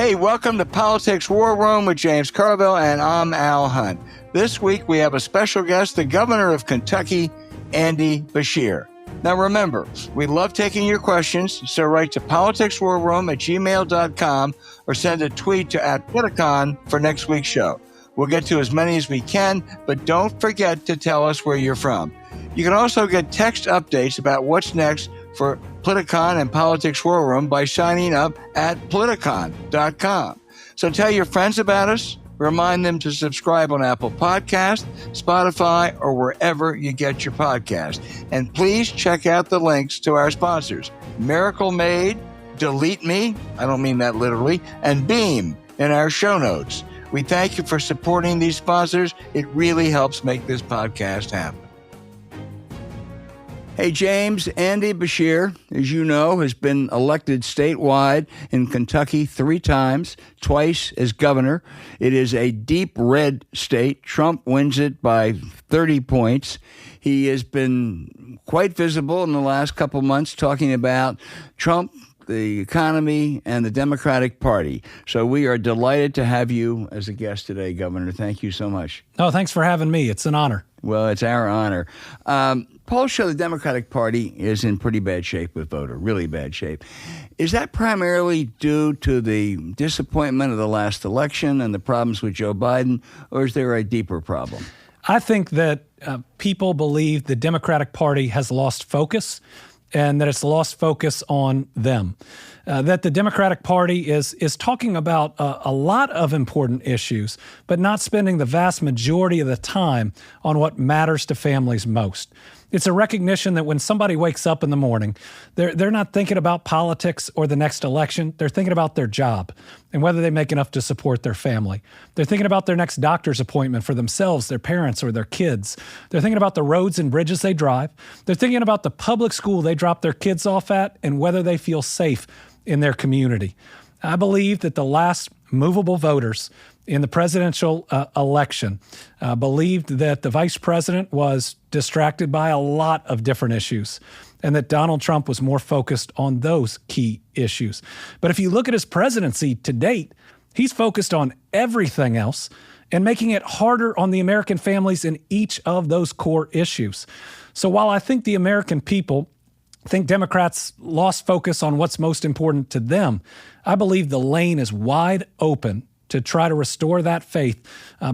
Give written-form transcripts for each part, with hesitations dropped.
Hey, welcome to Politics War Room with James Carville, and I'm Al Hunt. This week we have a special guest, the Governor of Kentucky, Andy Beshear. Now remember, we love taking your questions, so write to politicswarroom@gmail.com or send a tweet to @Politicon for next week's show. We'll get to as many as we can, but don't forget to tell us where you're from. You can also get text updates about what's next for Politicon and Politics War Room by signing up at politicon.com. So tell your friends about us. Remind them to subscribe on Apple Podcasts, Spotify, or wherever you get your podcast. And please check out the links to our sponsors, Miracle Made, DeleteMe, I don't mean that literally, and Beam in our show notes. We thank you for supporting these sponsors. It really helps make this podcast happen. Hey, James, Andy Beshear, as you know, has been elected statewide in Kentucky 3 times, twice as governor. It is a deep red state. Trump wins it by 30 points. He has been quite visible in the last couple months talking about Trump, the economy, and the Democratic Party. So we are delighted to have you as a guest today, Governor. Thank you so much. Oh, thanks for having me. It's an honor. Well, it's our honor. Polls show the Democratic Party is in pretty bad shape with voters, really bad shape. Is that primarily due to the disappointment of the last election and the problems with Joe Biden, or is there a deeper problem? I think that people believe the Democratic Party has lost focus and that it's lost focus on them. That the Democratic Party is talking about a lot of important issues, but not spending the vast majority of the time on what matters to families most. It's a recognition that when somebody wakes up in the morning, they're not thinking about politics or the next election. They're thinking about their job and whether they make enough to support their family. They're thinking about their next doctor's appointment for themselves, their parents, or their kids. They're thinking about the roads and bridges they drive. They're thinking about the public school they drop their kids off at and whether they feel safe in their community. I believe that the last movable voters in the presidential election believed that the vice president was distracted by a lot of different issues and that Donald Trump was more focused on those key issues. But if you look at his presidency to date, he's focused on everything else and making it harder on the American families in each of those core issues. So while I think the American people think Democrats lost focus on what's most important to them, I believe the lane is wide open to try to restore that faith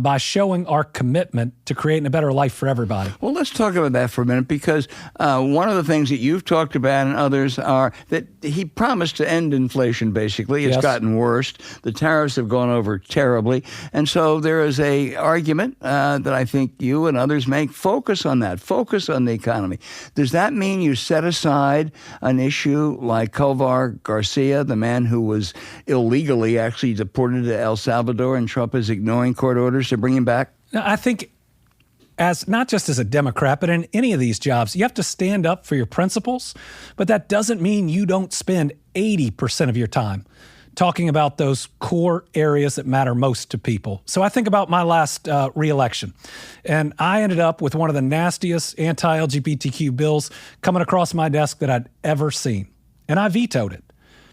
by showing our commitment to creating a better life for everybody. Well, let's talk about that for a minute, because one of the things that you've talked about and others are that he promised to end inflation, basically. It's gotten worse. The tariffs have gone over terribly. And so there is a argument that I think you and others make. Focus on that. Focus on the economy. Does that mean you set aside an issue like Culver Garcia, the man who was illegally actually deported to El Salvador, and Trump is ignoring court orders to bring him back? I think as not just as a Democrat, but in any of these jobs, you have to stand up for your principles, but that doesn't mean you don't spend 80% of your time talking about those core areas that matter most to people. So I think about my last reelection, and I ended up with one of the nastiest anti-LGBTQ bills coming across my desk that I'd ever seen, and I vetoed it.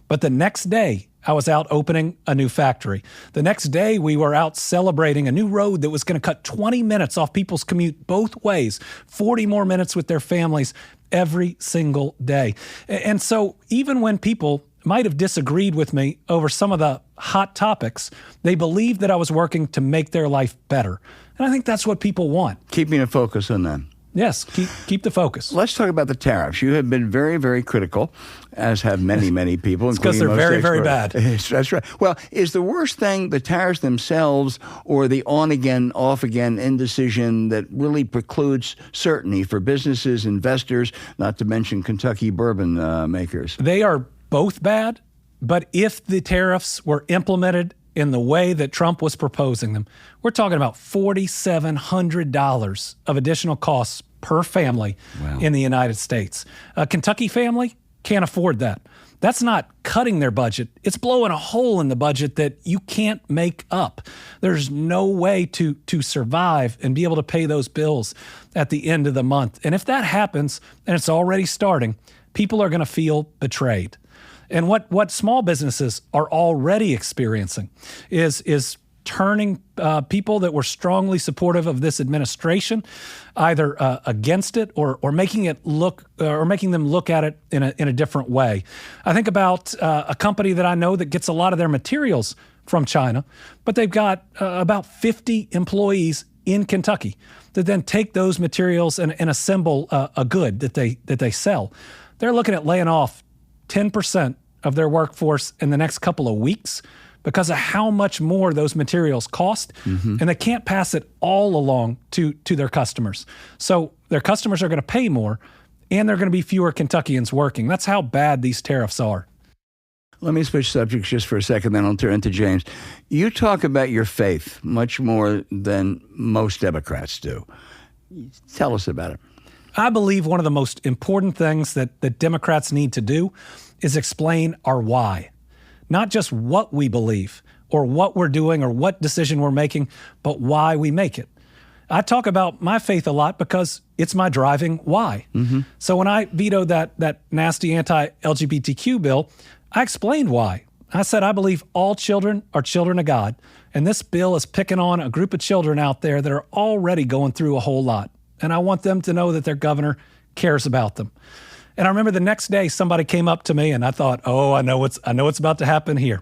But the next day, I was out opening a new factory. The next day, we were out celebrating a new road that was going to cut 20 minutes off people's commute both ways, 40 more minutes with their families every single day. And so even when people might have disagreed with me over some of the hot topics, they believed that I was working to make their life better. And I think that's what people want. Keeping a focus on them. Yes, keep the focus. Let's talk about the tariffs. You have been very, very critical, as have many, many people. It's because they're very, very bad. That's right. Well, is the worst thing the tariffs themselves or the on-again, off-again indecision that really precludes certainty for businesses, investors, not to mention Kentucky bourbon makers? They are both bad, but if the tariffs were implemented in the way that Trump was proposing them, we're talking about $4,700 of additional costs per family in the United States. A Kentucky family can't afford that. That's not cutting their budget. It's blowing a hole in the budget that you can't make up. There's no way to survive and be able to pay those bills at the end of the month. And if that happens, and it's already starting, people are going to feel betrayed. And what small businesses are already experiencing is turning people that were strongly supportive of this administration either against it or making them look at it in a different way. I think about a company that I know that gets a lot of their materials from China, but they've got about 50 employees in Kentucky that then take those materials and assemble a good that they sell. They're looking at laying off 10% of their workforce in the next couple of weeks because of how much more those materials cost, and they can't pass it all along to their customers. So their customers are going to pay more, and there are going to be fewer Kentuckians working. That's how bad these tariffs are. Let me switch subjects just for a second, then I'll turn to James. You talk about your faith much more than most Democrats do. Tell us about it. I believe one of the most important things that Democrats need to do is explain our why. Not just what we believe or what we're doing or what decision we're making, but why we make it. I talk about my faith a lot because it's my driving why. So when I vetoed that nasty anti-LGBTQ bill, I explained why. I said I believe all children are children of God, and this bill is picking on a group of children out there that are already going through a whole lot, and I want them to know that their governor cares about them. And I remember the next day somebody came up to me and I thought, oh, I know what's about to happen here.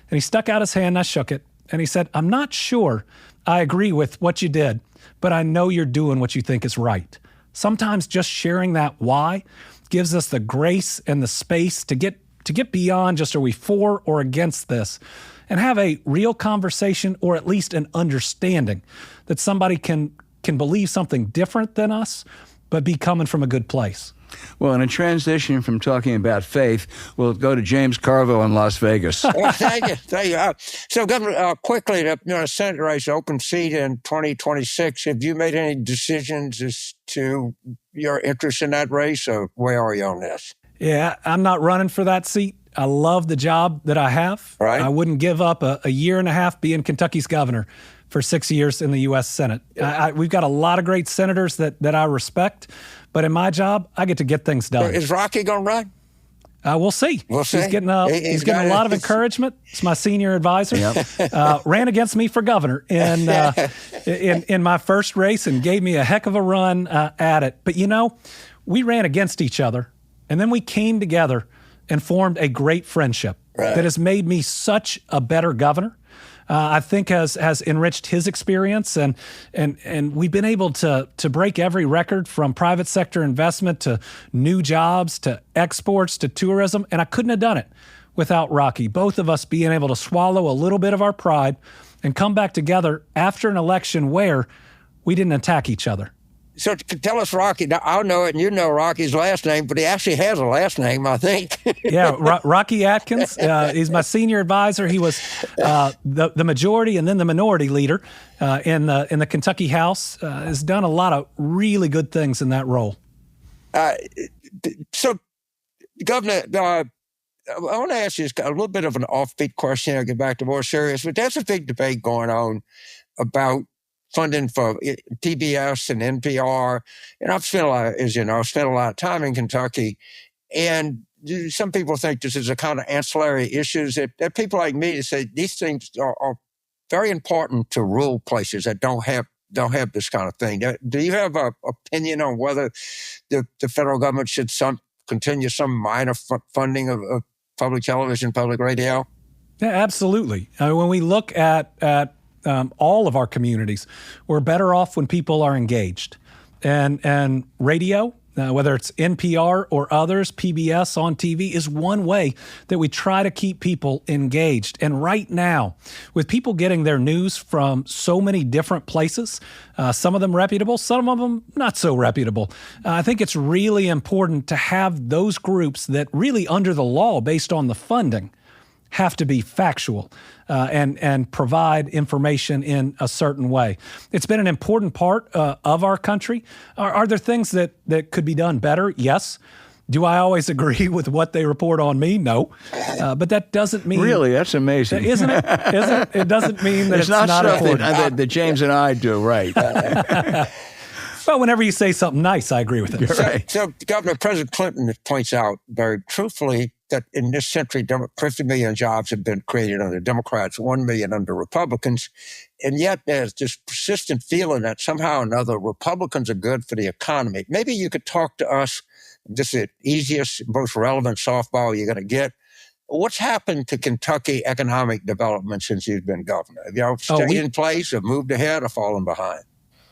And he stuck out his hand and I shook it. And he said, I'm not sure I agree with what you did, but I know you're doing what you think is right. Sometimes just sharing that why gives us the grace and the space to get beyond just are we for or against this and have a real conversation or at least an understanding that somebody can believe something different than us, but be coming from a good place. Well, in a transition from talking about faith, we'll go to James Carville in Las Vegas. Well, thank you. So, Governor, quickly, the Senate race, open seat in 2026. Have you made any decisions as to your interest in that race, or where are you on this? Yeah, I'm not running for that seat. I love the job that I have. Right. I wouldn't give up a year and a half being Kentucky's governor for 6 years in the U.S. Senate. We've got a lot of great senators that I respect, but in my job, I get to get things done. Is Rocky going to run? We'll see. We'll see. He's getting a lot of encouragement. It's my senior advisor. Ran against me for governor in my first race and gave me a heck of a run at it. But we ran against each other, and then we came together and formed a great friendship that has made me such a better governor. I think has enriched his experience, and we've been able to break every record from private sector investment to new jobs to exports to tourism, and I couldn't have done it without Rocky. Both of us being able to swallow a little bit of our pride and come back together after an election where we didn't attack each other. So tell us, Rocky. Now, I know it, and you know Rocky's last name, but he actually has a last name, I think. Rocky Atkins. He's my senior advisor. He was the majority and then the minority leader in the Kentucky House. Has done a lot of really good things in that role. So, Governor, I want to ask you a little bit of an offbeat question. I'll get back to more serious, but there's a big debate going on about funding for PBS and NPR. And I've spent a lot of time in Kentucky. And some people think this is a kind of ancillary issues that people like me say these things are very important to rural places that don't have this kind of thing. Do you have an opinion on whether the federal government should continue some minor funding of public television, public radio? Yeah, absolutely. When we look at all of our communities, we're better off when people are engaged. And radio, whether it's NPR or others, PBS on TV, is one way that we try to keep people engaged. And right now, with people getting their news from so many different places, some of them reputable, some of them not so reputable, I think it's really important to have those groups that really, under the law, based on the funding, have to be factual and provide information in a certain way. It's been an important part of our country. Are there things that could be done better? Yes. Do I always agree with what they report on me? No. But that doesn't mean... Really? That's amazing. Isn't it? It doesn't mean that it's not important. That James and I do, right. Well, whenever you say something nice, I agree with it. You're right. So, Governor, President Clinton points out very truthfully that in this century, 50 million jobs have been created under Democrats, 1 million under Republicans. And yet there's this persistent feeling that somehow or another Republicans are good for the economy. Maybe you could talk to us. This is the easiest, most relevant softball you're going to get. What's happened to Kentucky economic development since you've been governor? Have y'all stayed in place, or moved ahead, or fallen behind?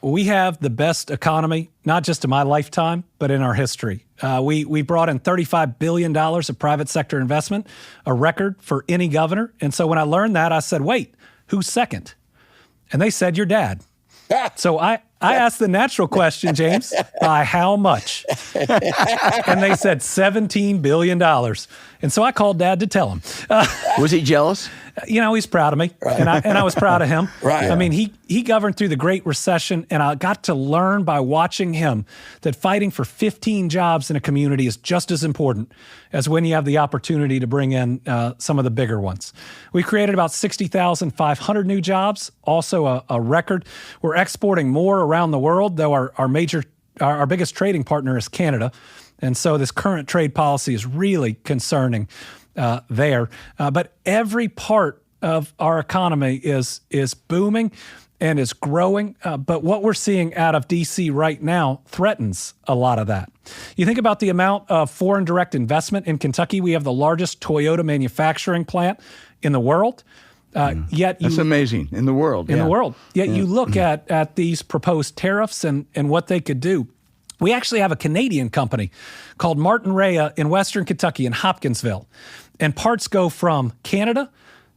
We have the best economy, not just in my lifetime, but in our history. We brought in $35 billion of private sector investment, a record for any governor. And so when I learned that, I said, wait, who's second? And they said, your dad. So I asked the natural question, James, by how much? And they said $17 billion. And so I called Dad to tell him. Was he jealous? He's proud of me, right. and I was proud of him. Right. I mean, he governed through the Great Recession, and I got to learn by watching him that fighting for 15 jobs in a community is just as important as when you have the opportunity to bring in some of the bigger ones. We created about 60,500 new jobs, also a record. We're exporting more around the world, though our biggest trading partner is Canada. And so this current trade policy is really concerning there. But every part of our economy is booming and is growing. But what we're seeing out of D.C. right now threatens a lot of that. You think about the amount of foreign direct investment in Kentucky. We have the largest Toyota manufacturing plant in the world. Yet that's amazing, in the world. In the world. Yet you look at these proposed tariffs and what they could do. We actually have a Canadian company called Martin Rea in Western Kentucky in Hopkinsville. And parts go from Canada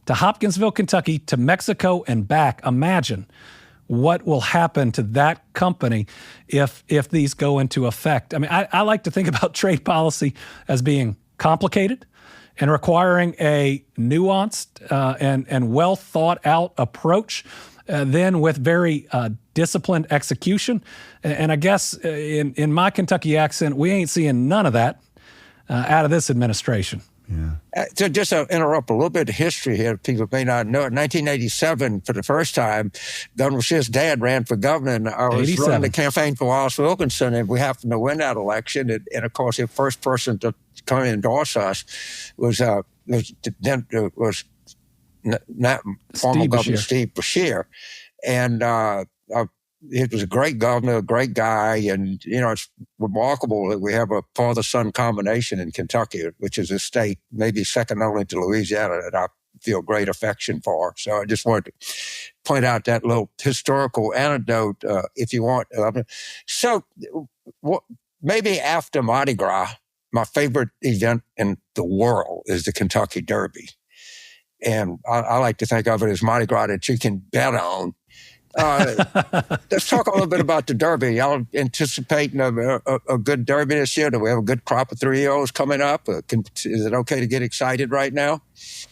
to Hopkinsville, Kentucky to Mexico and back. Imagine what will happen to that company if these go into effect. I mean, I like to think about trade policy as being complicated and requiring a nuanced and well thought out approach, then with very disciplined execution. And I guess in my Kentucky accent, we ain't seeing none of that out of this administration. Yeah. So just to interrupt a little bit of history here, people may not know, in 1987, for the first time, Governor Beshear's dad ran for governor, and I was running the campaign for Wallace Wilkinson, and we happened to win that election. And of course, the first person to come and endorse us was former Governor Steve Beshear. And he was a great governor, a great guy, and it's remarkable that we have a father-son combination in Kentucky, which is a state maybe second only to Louisiana that I feel great affection for. So I just wanted to point out that little historical anecdote, if you want. So maybe after Mardi Gras, my favorite event in the world is the Kentucky Derby. And I like to think of it as Mardi Gras that you can bet on. Let's talk a little bit about the Derby. Y'all anticipating a good Derby this year? Do we have a good crop of 3-year-olds coming up? Is it okay to get excited right now?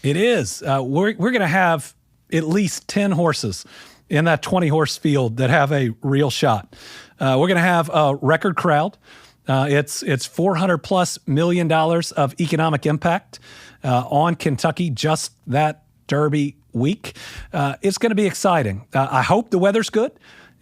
It is. We're going to have at least 10 horses in that 20-horse field that have a real shot. We're going to have a record crowd. It's $400+ million of economic impact on Kentucky just that Derby week. It's going to be exciting. I hope the weather's good.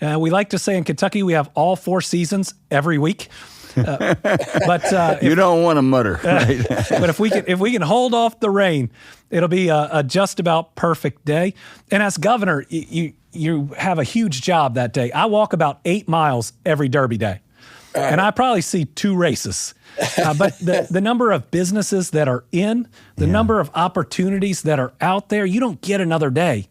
We like to say in Kentucky we have all 4 seasons every week. But you don't want to mutter. Right? But if we can hold off the rain, it'll be a just about perfect day. And as governor, you have a huge job that day. I walk about 8 miles every Derby day. And I probably see 2 races. But the number of businesses that are in, the number of opportunities that are out there, you don't get another day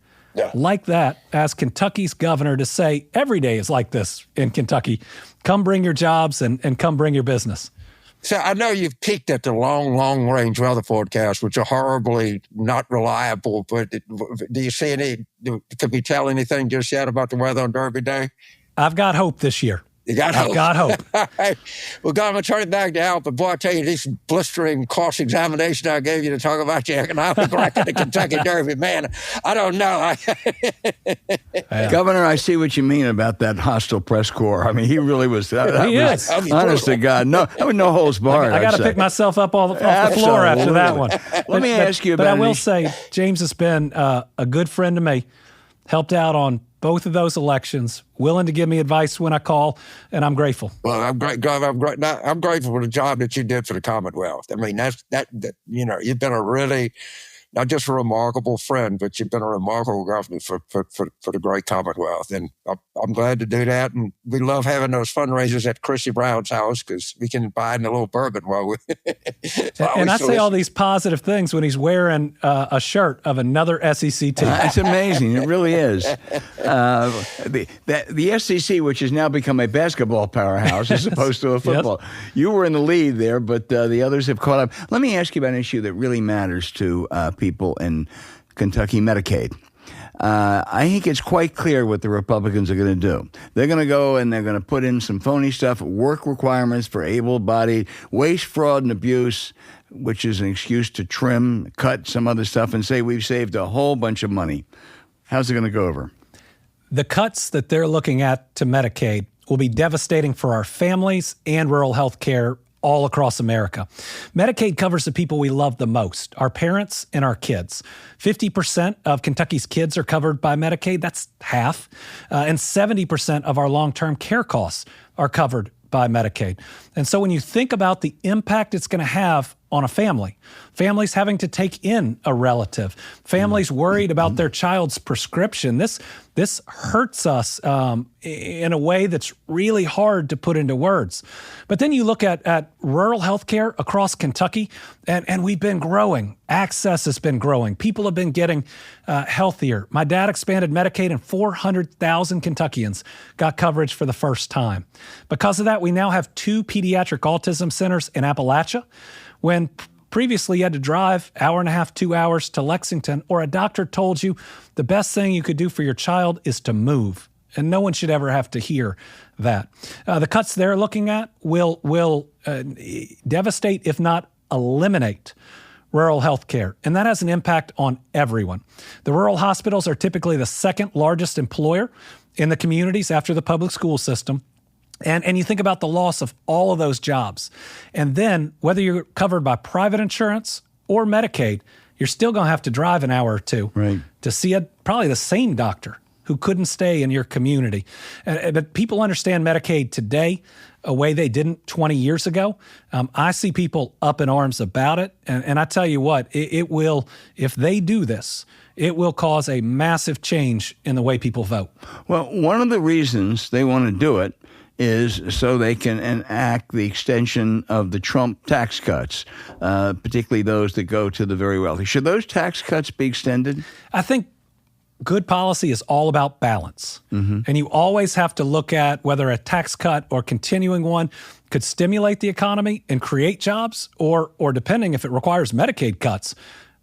like that as Kentucky's governor to say every day is like this in Kentucky. Come bring your jobs and come bring your business. So I know you've peeked at the long range weather forecasts, which are horribly not reliable, but do you see could we tell anything just yet about the weather on Derby Day? I've got hope this year. You got hope. I've got hope. All right. Well, God, I'm going to turn it back to Al, but boy, I tell you, this blistering cross-examination I gave you to talk about your economic record at Kentucky Derby, man, I don't know. Governor, I see what you mean about that hostile press corps. I mean, he really was. He is. Honest to God, no holds barred. I got to pick myself up off the floor after that one. Let me ask you about But I will say, James has been a good friend to me, helped out on both of those elections, willing to give me advice when I call, and I'm grateful. Well, I'm grateful for the job that you did for the Commonwealth. I mean, that you've been a really, not just a remarkable friend, but you've been a remarkable governor for the great Commonwealth. And I'm glad to do that. And we love having those fundraisers at Chrissy Brown's house because we can buy in a little bourbon while we. And I say all these positive things when he's wearing a shirt of another SEC team. It's amazing. It really is. The SEC, which has now become a basketball powerhouse as opposed to a football. Yes. You were in the lead there, but the others have caught up. Let me ask you about an issue that really matters to people in Kentucky, Medicaid. I think it's quite clear what the Republicans are going to do. They're going to go and they're going to put in some phony stuff, work requirements for able-bodied, waste, fraud, and abuse, which is an excuse to cut some other stuff and say we've saved a whole bunch of money. How's it going to go over? The cuts that they're looking at to Medicaid will be devastating for our families and rural health care all across America. Medicaid covers the people we love the most, our parents and our kids. 50% of Kentucky's kids are covered by Medicaid. That's half. And 70% of our long-term care costs are covered by Medicaid. And so when you think about the impact it's going to have on a family, families having to take in a relative, families worried about their child's prescription, this hurts us in a way that's really hard to put into words. But then you look at rural healthcare across Kentucky, and we've been growing. Access has been growing. People have been getting healthier. My dad expanded Medicaid, and 400,000 Kentuckians got coverage for the first time. Because of that, we now have 2 pediatric autism centers in Appalachia, when previously you had to drive hour and a half, 2 hours to Lexington, or a doctor told you the best thing you could do for your child is to move. And no one should ever have to hear that. The cuts they're looking at will devastate, if not eliminate, rural health care. And that has an impact on everyone. The rural hospitals are typically the second largest employer in the communities after the public school system. And you think about the loss of all of those jobs. And then whether you're covered by private insurance or Medicaid, you're still going to have to drive an hour or two to see probably the same doctor who couldn't stay in your community. But people understand Medicaid today a way they didn't 20 years ago. I see people up in arms about it. And I tell you what, it will, if they do this, it will cause a massive change in the way people vote. Well, one of the reasons they want to do it is so they can enact the extension of the Trump tax cuts, particularly those that go to the very wealthy. Should those tax cuts be extended? I think good policy is all about balance. Mm-hmm. And you always have to look at whether a tax cut or continuing one could stimulate the economy and create jobs, or depending if it requires Medicaid cuts,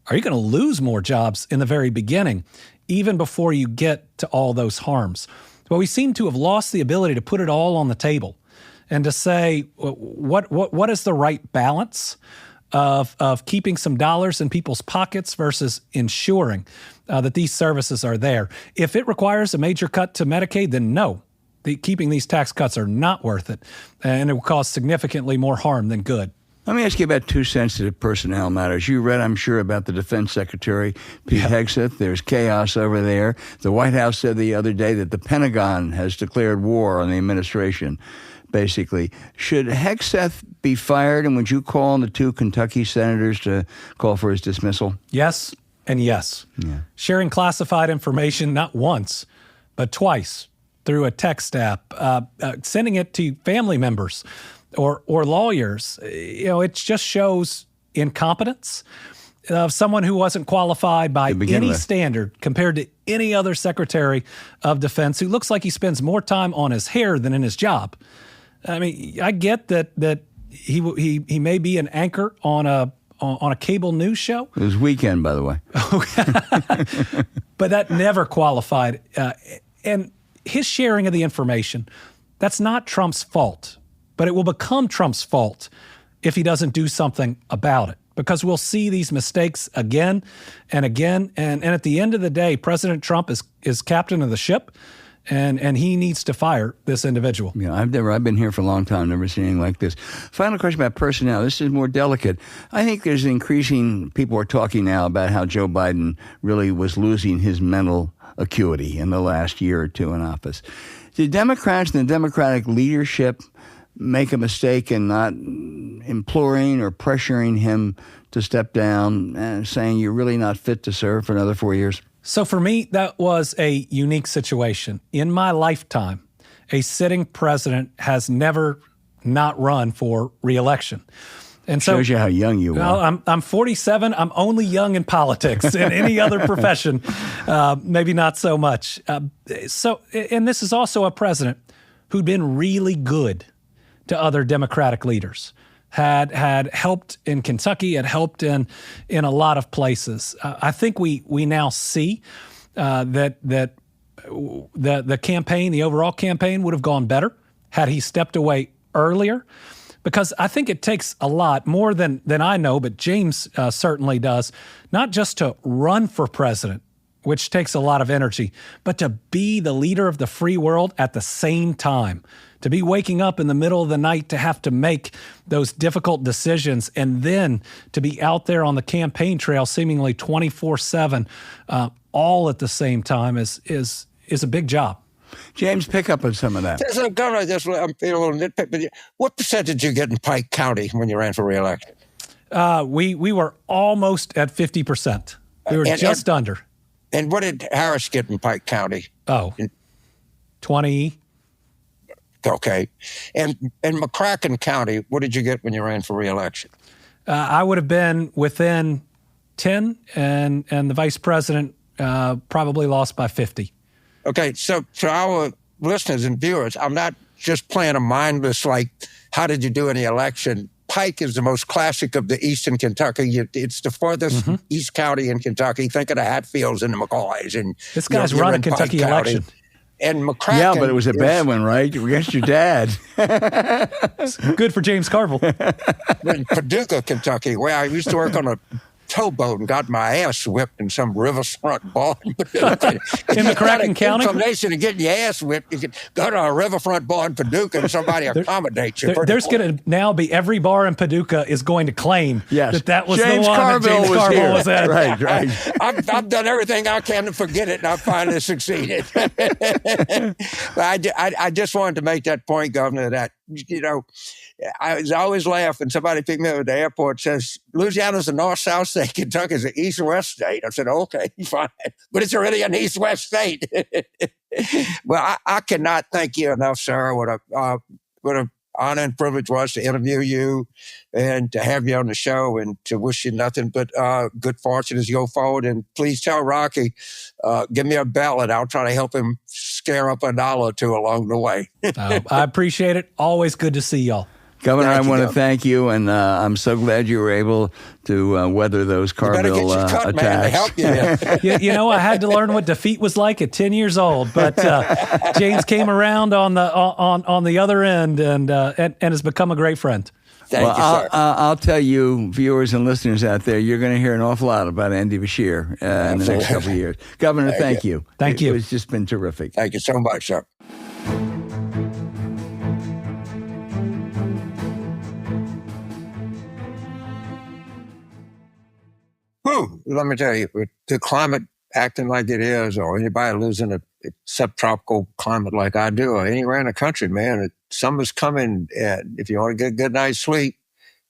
are you going to lose more jobs in the very beginning, even before you get to all those harms? But we seem to have lost the ability to put it all on the table and to say what is the right balance of keeping some dollars in people's pockets versus ensuring that these services are there. If it requires a major cut to Medicaid, then no. Keeping these tax cuts are not worth it, and it will cause significantly more harm than good. Let me ask you about 2 sensitive personnel matters. You read, I'm sure, about the Defense Secretary, Pete Hegseth. There's chaos over there. The White House said the other day that the Pentagon has declared war on the administration, basically. Should Hegseth be fired, and would you call on the 2 Kentucky senators to call for his dismissal? Yes and yes. Yeah. Sharing classified information not once, but twice through a text app, sending it to family members, or lawyers, it just shows incompetence of someone who wasn't qualified by any standard compared to any other Secretary of Defense who looks like he spends more time on his hair than in his job. I mean, I get that he may be an anchor on a cable news show. It was Weekend, by the way. But that never qualified. And his sharing of the information, that's not Trump's fault. But it will become Trump's fault if he doesn't do something about it, because we'll see these mistakes again and again. And at the end of the day, President Trump is captain of the ship, and he needs to fire this individual. Yeah, I've been here for a long time, never seen anything like this. Final question about personnel. This is more delicate. I think there's people are talking now about how Joe Biden really was losing his mental acuity in the last year or two in office. Did Democrats and the Democratic leadership make a mistake in not imploring or pressuring him to step down and saying you're really not fit to serve for another 4 years? So for me, that was a unique situation. In my lifetime, a sitting president has never not run for re-election. And so, shows you how young you are. I'm 47. I'm only young in politics. In any other profession, maybe not so much. And this is also a president who'd been really good to other Democratic leaders, had helped in Kentucky, had helped in a lot of places. I think we now see that the campaign, the overall campaign, would have gone better had he stepped away earlier. Because I think it takes a lot more than I know, but James certainly does, not just to run for president, which takes a lot of energy, but to be the leader of the free world at the same time, to be waking up in the middle of the night to have to make those difficult decisions, and then to be out there on the campaign trail seemingly 24/7, all at the same time is a big job. James, pick up on some of that. So, Governor, I'm feeling a little nitpick, but what percentage did you get in Pike County when you ran for re-election? We were almost at 50%. We were just under. And what did Harris get in Pike County? 20. Okay. And in McCracken County, what did you get when you ran for re-election? I would have been within 10, and the vice president probably lost by 50. Okay, so to our listeners and viewers, I'm not just playing a mindless, like, how did you do in the election? Pike is the most classic of the eastern Kentucky. It's the farthest east county in Kentucky. Think of the Hatfields and the McCoys. And this guy's run a Kentucky election. And McCracken. Yeah, but it was a bad one, right? Against your dad. Good for James Carville. In Paducah, Kentucky, where I used to work on a towboat and got my ass whipped in some riverfront bar. In McCracken County? Inclination of getting your ass whipped, you can go to a riverfront bar in Paducah and somebody accommodates you. There's going to now be every bar in Paducah is going to claim that was James the one Carville that James Carville was at. Right. I've done everything I can to forget it, and I finally succeeded. But I just wanted to make that point, Governor, that, I was always laughing. Somebody picked me up at the airport, says, Louisiana's a north-south state, Kentucky's an east-west state. I said, okay, fine. But it's already an east-west state. Well, I cannot thank you enough, sir. What an honor and privilege was to interview you and to have you on the show, and to wish you nothing but good fortune as you go forward. And please tell Rocky, give me a ballot. I'll try to help him scare up $1 or $2 along the way. I appreciate it. Always good to see y'all. Governor, I want to thank you, and I'm so glad you were able to weather those Carville attacks. Man, to help you. I had to learn what defeat was like at 10 years old, but James came around on the other end and has become a great friend. Thank you, sir. I'll tell you, viewers and listeners out there, you're going to hear an awful lot about Andy Beshear in the next couple of years. Governor, thank you. Thank you. It's just been terrific. Thank you so much, sir. Let me tell you, with the climate acting like it is, or anybody lives in a subtropical climate like I do, or anywhere in the country, man, summer's coming, and if you want to get a good night's sleep,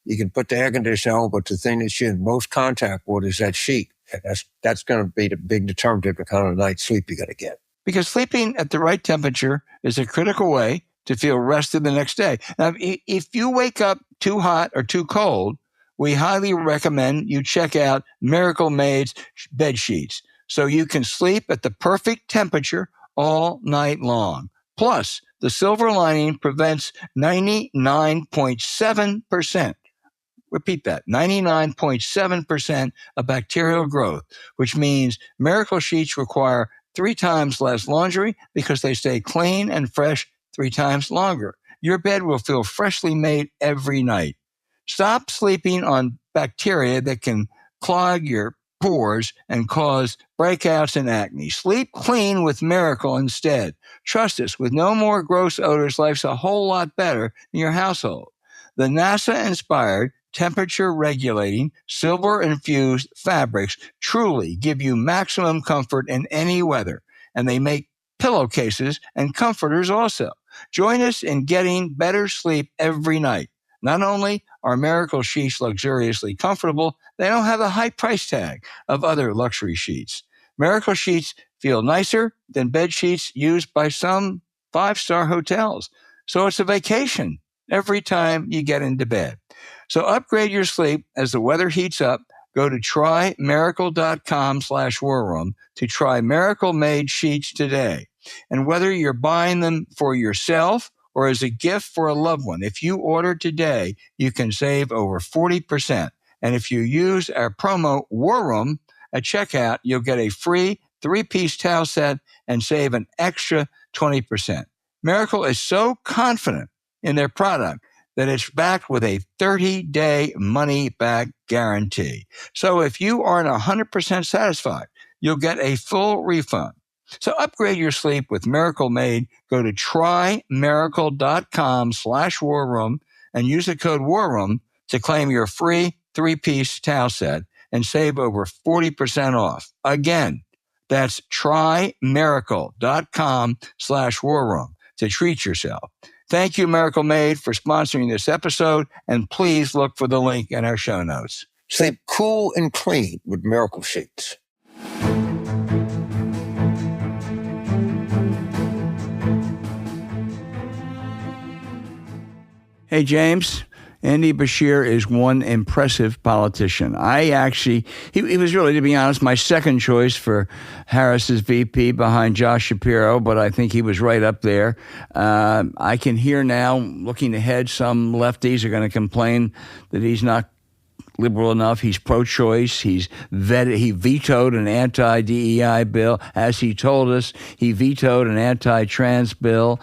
you can put the air conditioner on, but the thing that you're in most contact with is that sheet. And that's going to be the big determinant of the kind of night's sleep you're going to get. Because sleeping at the right temperature is a critical way to feel rested the next day. Now, if you wake up too hot or too cold, we highly recommend you check out Miracle Made's bed sheets so you can sleep at the perfect temperature all night long. Plus, the silver lining prevents 99.7%. Repeat that, 99.7% of bacterial growth, which means Miracle Sheets require 3 times less laundry because they stay clean and fresh 3 times longer. Your bed will feel freshly made every night. Stop sleeping on bacteria that can clog your pores and cause breakouts and acne. Sleep clean with Miracle instead. Trust us, with no more gross odors, life's a whole lot better in your household. The NASA-inspired, temperature-regulating, silver-infused fabrics truly give you maximum comfort in any weather. and they make pillowcases and comforters also. Join us in getting better sleep every night. Not only are Miracle sheets luxuriously comfortable, they don't have the high price tag of other luxury sheets. Miracle sheets feel nicer than bed sheets used by some 5-star hotels. So it's a vacation every time you get into bed. So upgrade your sleep as the weather heats up. Go to trymiracle.com/warroom to try Miracle Made sheets today. And whether you're buying them for yourself or as a gift for a loved one, if you order today, you can save over 40%. And if you use our promo War Room at checkout, you'll get a free 3-piece towel set and save an extra 20%. Miracle is so confident in their product that it's backed with a 30-day money-back guarantee. So if you aren't 100% satisfied, you'll get a full refund. So upgrade your sleep with Miracle Made. Go to trymiracle.com/warroom and use the code WARROOM to claim your free 3-piece towel set and save over 40% off. Again, that's trymiracle.com/warroom to treat yourself. Thank you, Miracle Made, for sponsoring this episode, and please look for the link in our show notes. Sleep cool and clean with Miracle sheets. Hey, James. Andy Beshear is one impressive politician. He was really, to be honest, my second choice for Harris's VP behind Josh Shapiro, but I think he was right up there. I can hear now, looking ahead, some lefties are going to complain that he's not liberal enough. He's pro-choice. He vetoed an anti-DEI bill. As he told us, he vetoed an anti-trans bill.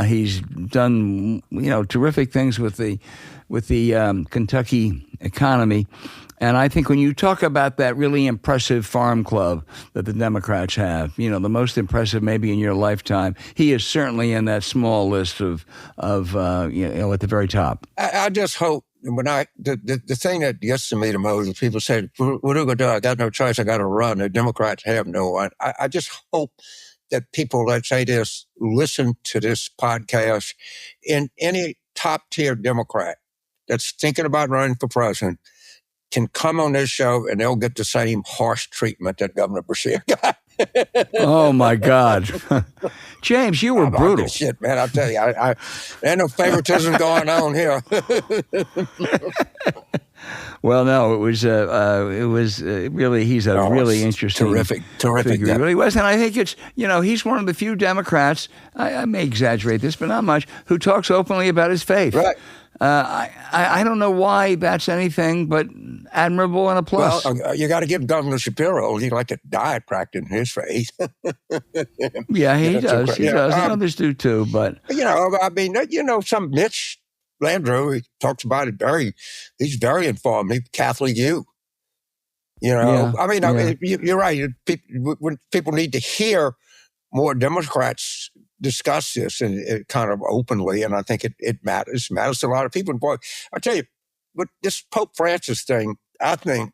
He's done, terrific things with the Kentucky economy. And I think when you talk about that really impressive farm club that the Democrats have, the most impressive maybe in your lifetime, he is certainly in that small list of at the very top. I just hope the thing that gets to me the most is people say, what are we going to do? I got no choice. I got to run. The Democrats have no one. I just hope that people, let's say this, listen to this podcast, in any top-tier Democrat that's thinking about running for president can come on this show and they'll get the same harsh treatment that Governor Beshear got. Oh, my God. James, you were brutal. Shit, man, I'll tell you. There ain't no favoritism going on here. Well, no, it was really, he's a really interesting, terrific figure. He really was. And I think it's, he's one of the few Democrats, I may exaggerate this, but not much, who talks openly about his faith. Right. I don't know why that's anything but admirable and a plus. Well, you got to give Governor Shapiro, he like to die practicing his faith. Yeah, he does. He does. Others do too, but. Some Mitch Landrieu, he talks about it he's very informed. He's Catholic youth. You're right. People need to hear more Democrats discuss this and kind of openly, and I think it matters to a lot of people. Boy, I'll tell you, but this Pope Francis thing, I think,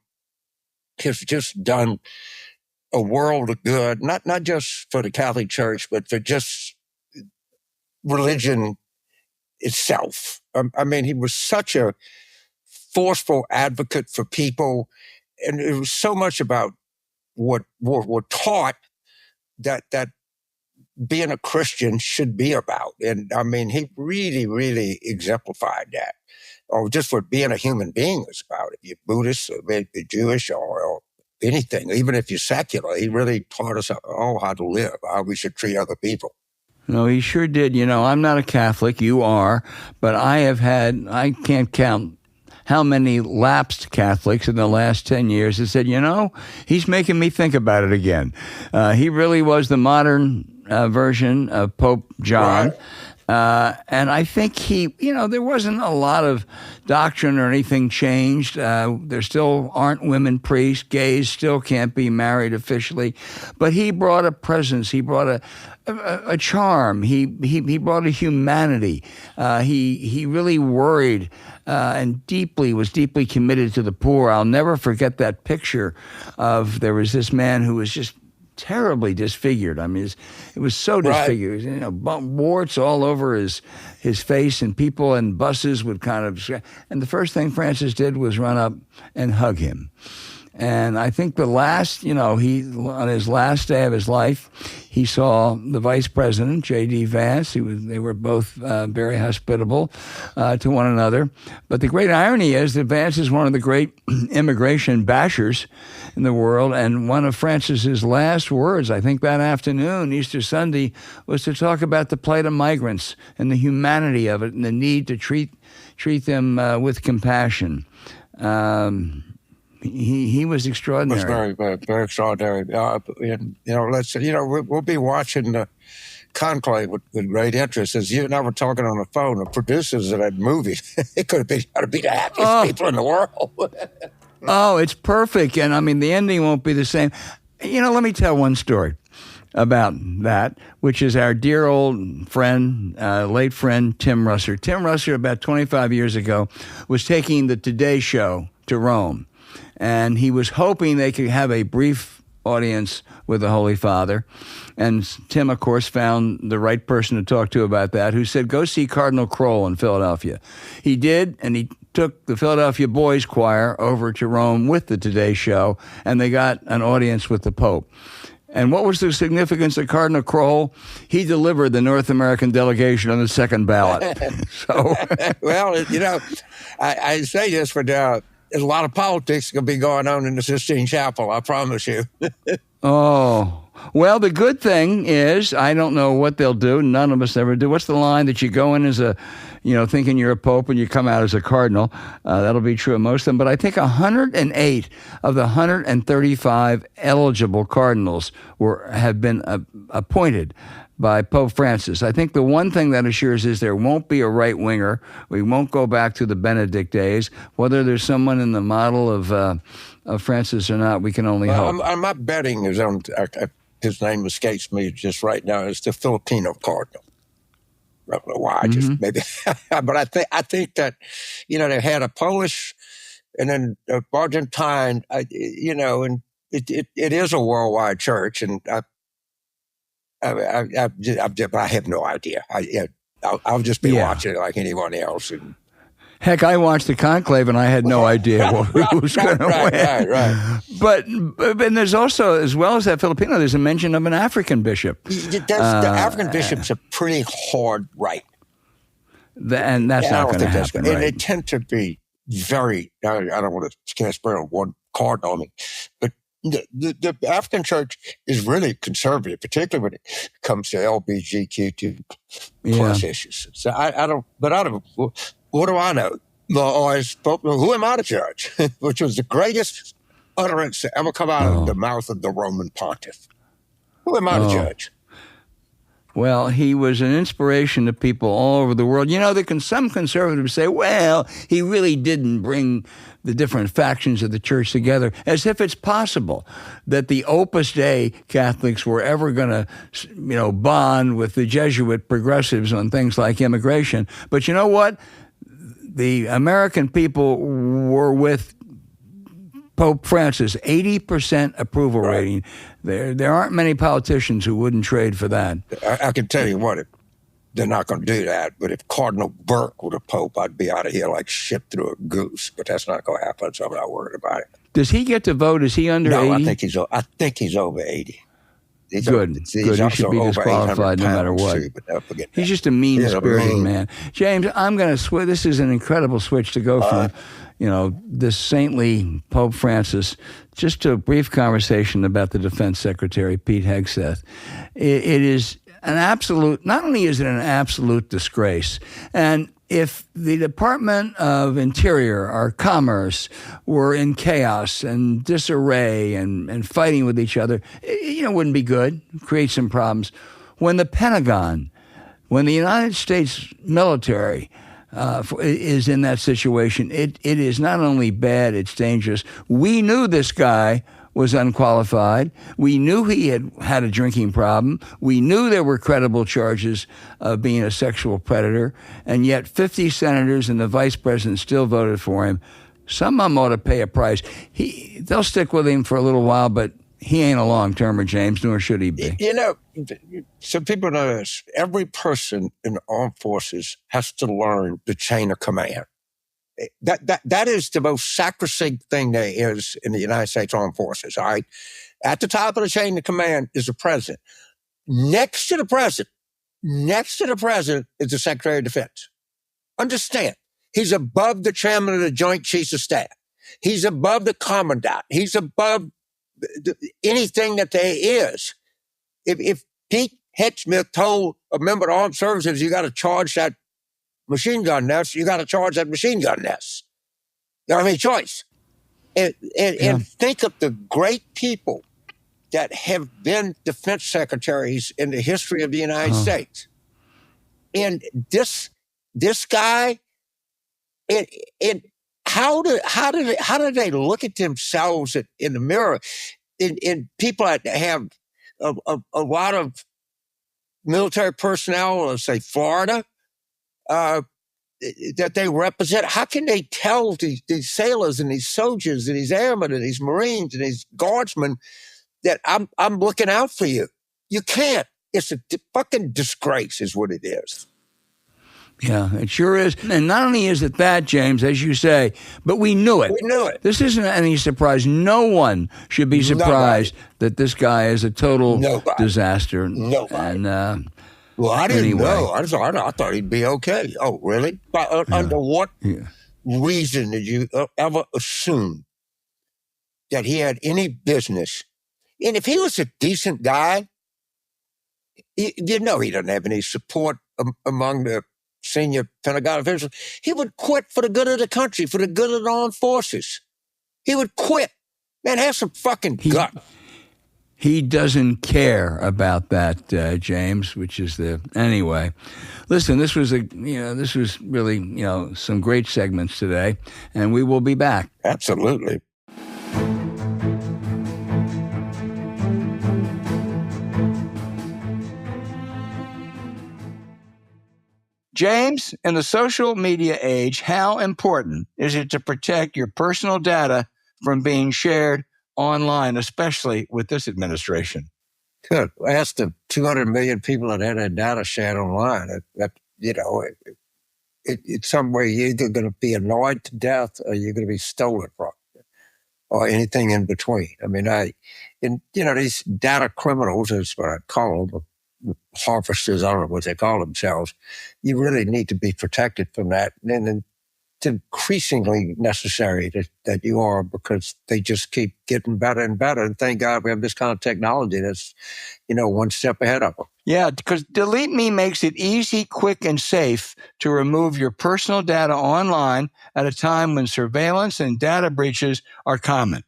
has just done a world of good, not just for the Catholic Church, but for just religion itself. He was such a forceful advocate for people, and it was so much about what we're taught that being a Christian should be about. And he really, really exemplified that. Or just what being a human being is about. If you're Buddhist or maybe Jewish or anything, even if you're secular, he really taught us all how to live, how we should treat other people. No, he sure did. I'm not a Catholic, you are, but I can't count how many lapsed Catholics in the last 10 years have said, he's making me think about it again. He really was the modern version of Pope John. Right. And I think there wasn't a lot of doctrine or anything changed. There still aren't women priests. Gays still can't be married officially. But he brought a presence. He brought a charm. He brought a humanity. He really worried and was deeply committed to the poor. I'll never forget that picture there was this man who was just terribly disfigured. I mean, it was so disfigured. You know, warts all over his face, and people in buses would kind of. And the first thing Francis did was run up and hug him. And I think the last, on his last day of his life, he saw the vice president, J.D. Vance. They were both very hospitable to one another. But the great irony is that Vance is one of the great immigration bashers in the world. And one of Francis's last words, I think that afternoon, Easter Sunday, was to talk about the plight of migrants and the humanity of it and the need to treat them with compassion. He was extraordinary. It was very, very extraordinary. We'll be watching the conclave with great interest. As you and I were talking on the phone, the producers of that movie, it could be the happiest people in the world. Oh, it's perfect. And I mean, the ending won't be the same. Let me tell one story about that, which is our dear old friend, late friend, Tim Russer. Tim Russer, about 25 years ago, was taking the Today Show to Rome. And he was hoping they could have a brief audience with the Holy Father. And Tim, of course, found the right person to talk to about that, who said, go see Cardinal Kroll in Philadelphia. He did, and he took the Philadelphia Boys Choir over to Rome with the Today Show, and they got an audience with the Pope. And what was the significance of Cardinal Kroll? He delivered the North American delegation on the second ballot. So, well, I say this for now. There's a lot of politics going to be going on in the Sistine Chapel, I promise you. Oh, well, the good thing is, I don't know what they'll do. None of us ever do. What's the line that you go in as thinking you're a pope and you come out as a cardinal? That'll be true of most of them. But I think 108 of the 135 eligible cardinals have been appointed by Pope Francis. I think the one thing that assures is there won't be a right-winger. We won't go back to the Benedict days. Whether there's someone in the model of Francis or not, we can only hope. I'm not betting his name escapes me just right now. It's the Filipino cardinal. I don't know why, just maybe. But I think that, they had a Polish and then a Argentine, and it is a worldwide church, and I have no idea. I'll just be watching it like anyone else. Heck, I watched the conclave and I had no idea who was going to win. Right. But there's also, as well as that Filipino, there's a mention of an African bishop. The African bishops are pretty hard right. And that's not going to happen, right? And they tend to be very, I don't want to cast on one cardinal, but the African church is really conservative, particularly when it comes to LGBTQ plus issues. So I don't. What do I know? Who am I to judge? Which was the greatest utterance to ever come out of the mouth of the Roman pontiff. Who am I to judge? Well, he was an inspiration to people all over the world. Some conservatives say, well, he really didn't bring the different factions of the church together, as if it's possible that the Opus Dei Catholics were ever going to, bond with the Jesuit progressives on things like immigration. But you know what? The American people were with Pope Francis, 80% approval rating. There aren't many politicians who wouldn't trade for that. I can tell you what, they're not going to do that. But if Cardinal Burke were the Pope, I'd be out of here like shit through a goose. But that's not going to happen, so I'm not worried about it. Does he get to vote? Is he under 80? No, I think he's over 80. Good. He should be disqualified no matter what. He's just a mean-spirited man. James, I'm going to switch. This is an incredible switch to go from, this saintly Pope Francis, just to a brief conversation about the Defense Secretary, Pete Hegseth. It is an absolute, not only is it an absolute disgrace, and if the Department of Interior or Commerce were in chaos and disarray and fighting with each other, it wouldn't be good, create some problems. When the Pentagon, when the United States military is in that situation, it is not only bad, it's dangerous. We knew this guy was unqualified. We knew he had a drinking problem. We knew there were credible charges of being a sexual predator, and yet 50 senators and the vice president still voted for him. Some of them ought to pay a price. They'll stick with him for a little while, but he ain't a long-termer, James, nor should he be. You know, so people know this. Every person in the armed forces has to learn the chain of command. That is the most sacrosanct thing there is in the United States Armed Forces, all right? At the top of the chain of command is the president. Next to the president is the Secretary of Defense. Understand, he's above the chairman of the Joint Chiefs of Staff. He's above the commandant. He's above anything that there is. If Pete Hegseth told a member of the armed services, you got to charge that machine gun nest, you got to charge that machine gun nest. You don't have any choice. And think of the great people that have been defense secretaries in the history of the United States. And this guy, how do they look at themselves in the mirror? In people that have a lot of military personnel, let's say Florida, that they represent, how can they tell these sailors and these soldiers and these airmen and these Marines and these guardsmen that I'm looking out for you? You can't. It's a fucking disgrace is what it is. Yeah, it sure is. And not only is it that, James, as you say, but we knew it. We knew it. This isn't any surprise. No one should be surprised that this guy is a total disaster. Nobody. And, well, I didn't know. I thought he'd be okay. Oh, really? But under what reason did you ever assume that he had any business? And if he was a decent guy, you know he doesn't have any support among the senior Pentagon officials. He would quit for the good of the country, for the good of the armed forces. He would quit. Man, have some fucking gut. He doesn't care about that, James, which is anyway. Listen, this was really, some great segments today, and we will be back. Absolutely. James, in the social media age, how important is it to protect your personal data from being shared online, especially with this administration? Good. I asked the 200 million people that had their data shared online. It's some way you're either going to be annoyed to death or you're going to be stolen from, or anything in between. I mean, these data criminals is what I call them. Harvesters, I don't know what they call themselves. You really need to be protected from that. And it's increasingly necessary that you are, because they just keep getting better and better. And thank God we have this kind of technology that's, one step ahead of them. Yeah, because DeleteMe makes it easy, quick, and safe to remove your personal data online at a time when surveillance and data breaches are common.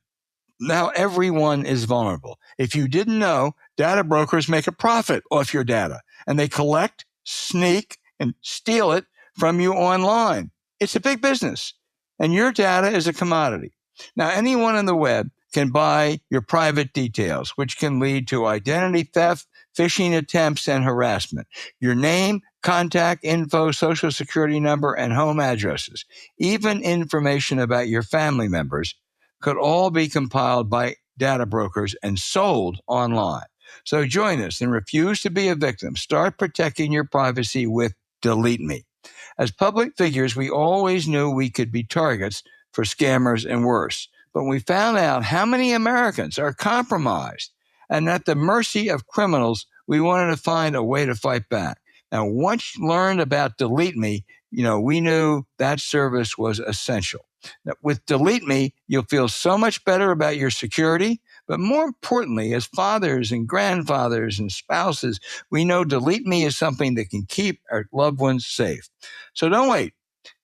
Now everyone is vulnerable. If you didn't know, data brokers make a profit off your data, and they collect, sneak, and steal it from you online. It's a big business, and your data is a commodity. Now, anyone on the web can buy your private details, which can lead to identity theft, phishing attempts, and harassment. Your name, contact info, social security number, and home addresses, even information about your family members, could all be compiled by data brokers and sold online. So join us and refuse to be a victim. Start protecting your privacy with DeleteMe. As public figures, we always knew we could be targets for scammers and worse. But we found out how many Americans are compromised and at the mercy of criminals. We wanted to find a way to fight back. Now, once you learned about DeleteMe, we knew that service was essential. Now, with DeleteMe, you'll feel so much better about your security. But more importantly, as fathers and grandfathers and spouses, we know DeleteMe is something that can keep our loved ones safe. So don't wait.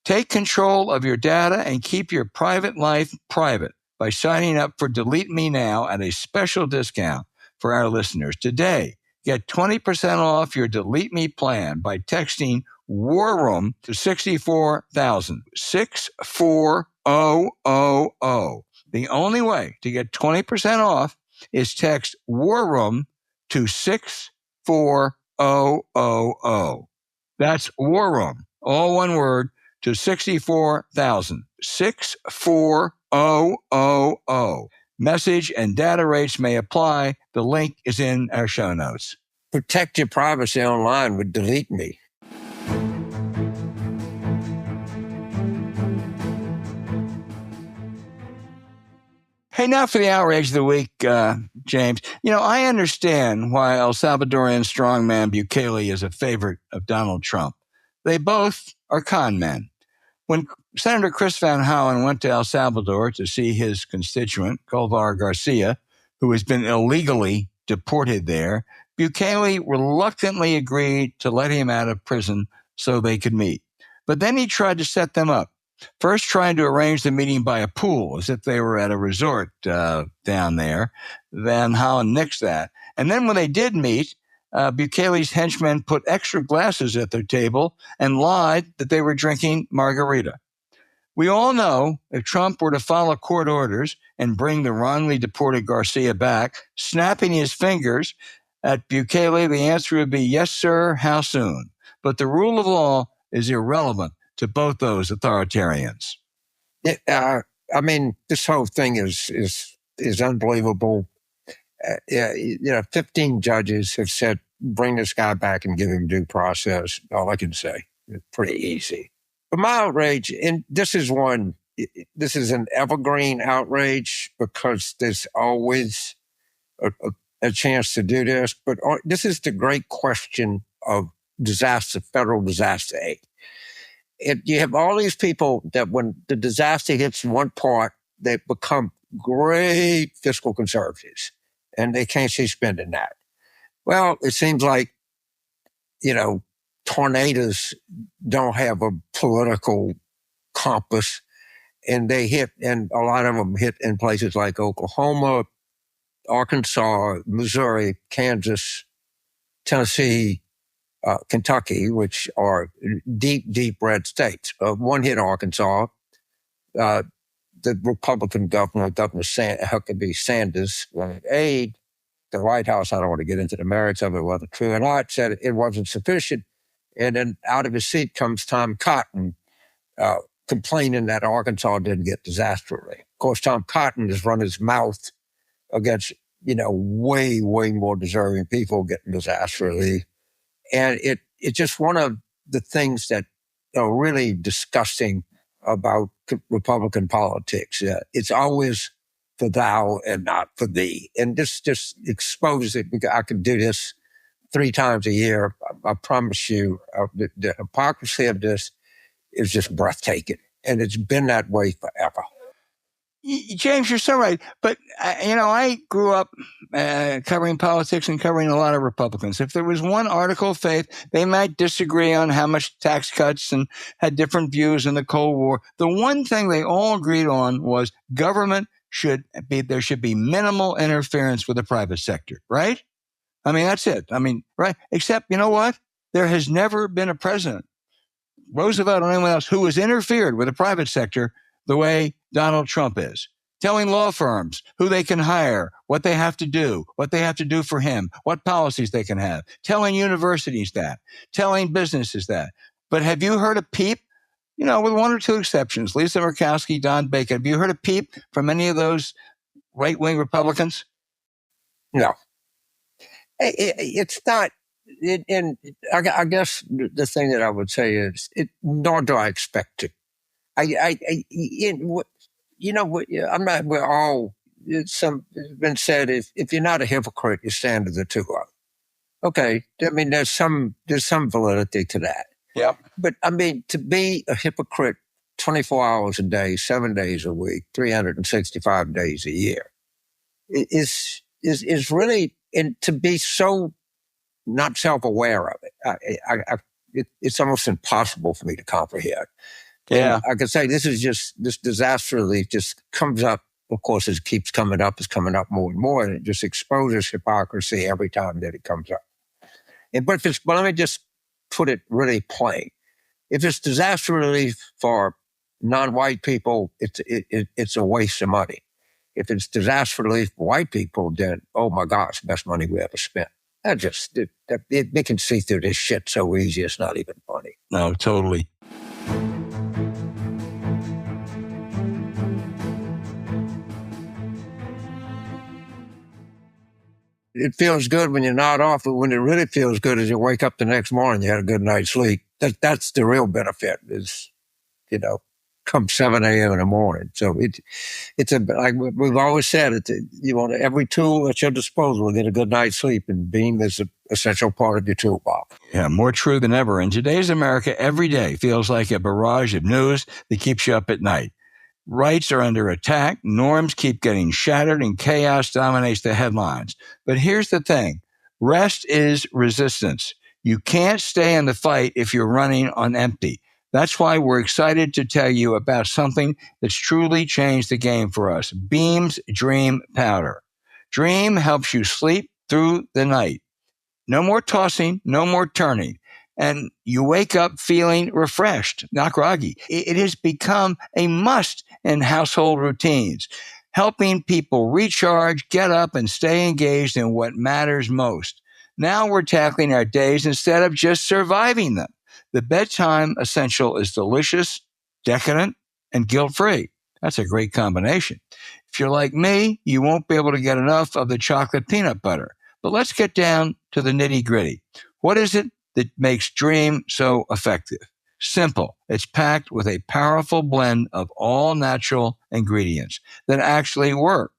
Take control of your data and keep your private life private by signing up for DeleteMe now at a special discount for our listeners. Today, get 20% off your DeleteMe plan by texting War Room to 64,000. 64000. The only way to get 20% off is text War Room to 64000. That's War Room, all one word, to 64,000. 64000. Message and data rates may apply. The link is in our show notes. Protect your privacy online with DeleteMe. Hey, now for the outrage of the week, James. I understand why El Salvadorian strongman Bukele is a favorite of Donald Trump. They both are con men. When Senator Chris Van Hollen went to El Salvador to see his constituent, Colvar Garcia, who has been illegally deported there, Bukele reluctantly agreed to let him out of prison so they could meet. But then he tried to set them up. First, trying to arrange the meeting by a pool, as if they were at a resort down there. Van Hollen nixed that. And then when they did meet, Bukele's henchmen put extra glasses at their table and lied that they were drinking margarita. We all know if Trump were to follow court orders and bring the wrongly deported Garcia back, snapping his fingers at Bukele, the answer would be, yes, sir, how soon? But the rule of law is irrelevant to both those authoritarians. This whole thing is unbelievable. 15 judges have said, bring this guy back and give him due process. All I can say, it's pretty easy. But my outrage, and this is an evergreen outrage because there's always a chance to do this. But this is the great question of federal disaster aid. You have all these people that when the disaster hits one part, they become great fiscal conservatives and they can't see spending that. Well, it seems like, tornadoes don't have a political compass and and a lot of them hit in places like Oklahoma, Arkansas, Missouri, Kansas, Tennessee, Kentucky, which are deep, deep red states. One hit Arkansas. The Republican Governor Huckabee Sanders, wanted aid. The White House, I don't want to get into the merits of it, whether true or not, said it wasn't sufficient. And then out of his seat comes Tom Cotton, complaining that Arkansas didn't get disaster relief. Of course, Tom Cotton has run his mouth against, way, way more deserving people getting disaster relief. And it's just one of the things that are really disgusting about Republican politics. It's always for thou and not for thee. And this just exposes it. I could do this 3 times a year. I promise you, the hypocrisy of this is just breathtaking. And it's been that way forever. James, you're so right. But, I grew up covering politics and covering a lot of Republicans. If there was one article of faith, they might disagree on how much tax cuts and had different views in the Cold War. The one thing they all agreed on was there should be minimal interference with the private sector, right? That's it. Right. Except, you know what? There has never been a president, Roosevelt or anyone else, who has interfered with the private sector the way Donald Trump is, telling law firms who they can hire, what they have to do for him, what policies they can have, telling universities that, telling businesses that. But have you heard a peep, with one or two exceptions, Lisa Murkowski, Don Bacon, have you heard a peep from any of those right-wing Republicans? No. It's not, and I guess the thing that I would say is, nor do I expect it. It's been said, if you're not a hypocrite, you stand to the two of them. Okay. There's some validity to that. Yeah. But to be a hypocrite 24 hours a day, 7 days a week, 365 days a year is really, and to be so not self-aware of it, it's almost impossible for me to comprehend. Yeah. And I could say this disaster relief just comes up. Of course, it keeps coming up. It's coming up more and more, and it just exposes hypocrisy every time that it comes up. But let me just put it really plain. If it's disaster relief for non-white people, it's a waste of money. If it's disaster relief for white people, then, oh my gosh, best money we ever spent. They can see through this shit so easy, it's not even funny. No, totally. it feels good when you're not off, but when it really feels good is you wake up the next morning, you had a good night's sleep. That's the real benefit is, come 7 a.m. in the morning. So it's like we've always said, you want every tool at your disposal to get a good night's sleep, and Beam is an essential part of your toolbox. Yeah, more true than ever. In today's America, every day feels like a barrage of news that keeps you up at night. Rights are under attack, norms keep getting shattered, and chaos dominates the headlines. But here's the thing. Rest is resistance. You can't stay in the fight if you're running on empty. That's why we're excited to tell you about something that's truly changed the game for us. Beam's Dream Powder. Dream helps you sleep through the night. No more tossing, no more turning. And you wake up feeling refreshed, not groggy. It has become a must in household routines, helping people recharge, get up, and stay engaged in what matters most. Now we're tackling our days instead of just surviving them. The bedtime essential is delicious, decadent, and guilt-free. That's a great combination. If you're like me, you won't be able to get enough of the chocolate peanut butter. But let's get down to the nitty-gritty. What is it that makes Dream so effective? Simple. It's packed with a powerful blend of all natural ingredients that actually work.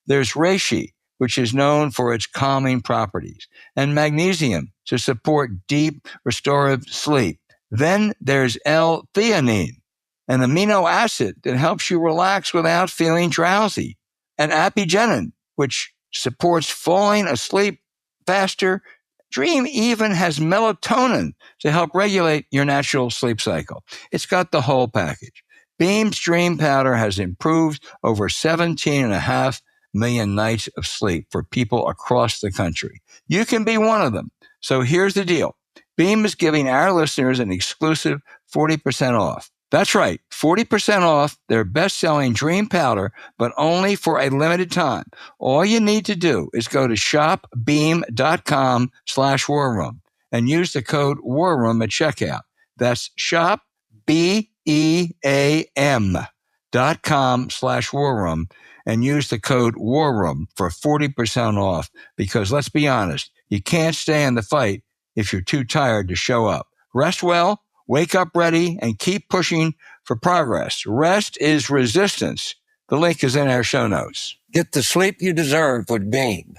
There's reishi, which is known for its calming properties, and magnesium to support deep restorative sleep. Then there's L-theanine, an amino acid that helps you relax without feeling drowsy, and apigenin, which supports falling asleep faster. Dream even has melatonin to help regulate your natural sleep cycle. It's got the whole package. Beam's Dream Powder has improved over 17.5 million nights of sleep for people across the country. You can be one of them. So here's the deal. Beam is giving our listeners an exclusive 40% off. That's right, 40% off their best-selling Dream Powder, but only for a limited time. All you need to do is go to shopbeam.com/warroom and use the code warroom at checkout. That's shopbeam.com/warroom and use the code warroom for 40% off, because let's be honest, you can't stay in the fight if you're too tired to show up. Rest well, wake up ready, and keep pushing for progress. Rest is resistance. The link is in our show notes. Get the sleep you deserve with Beam.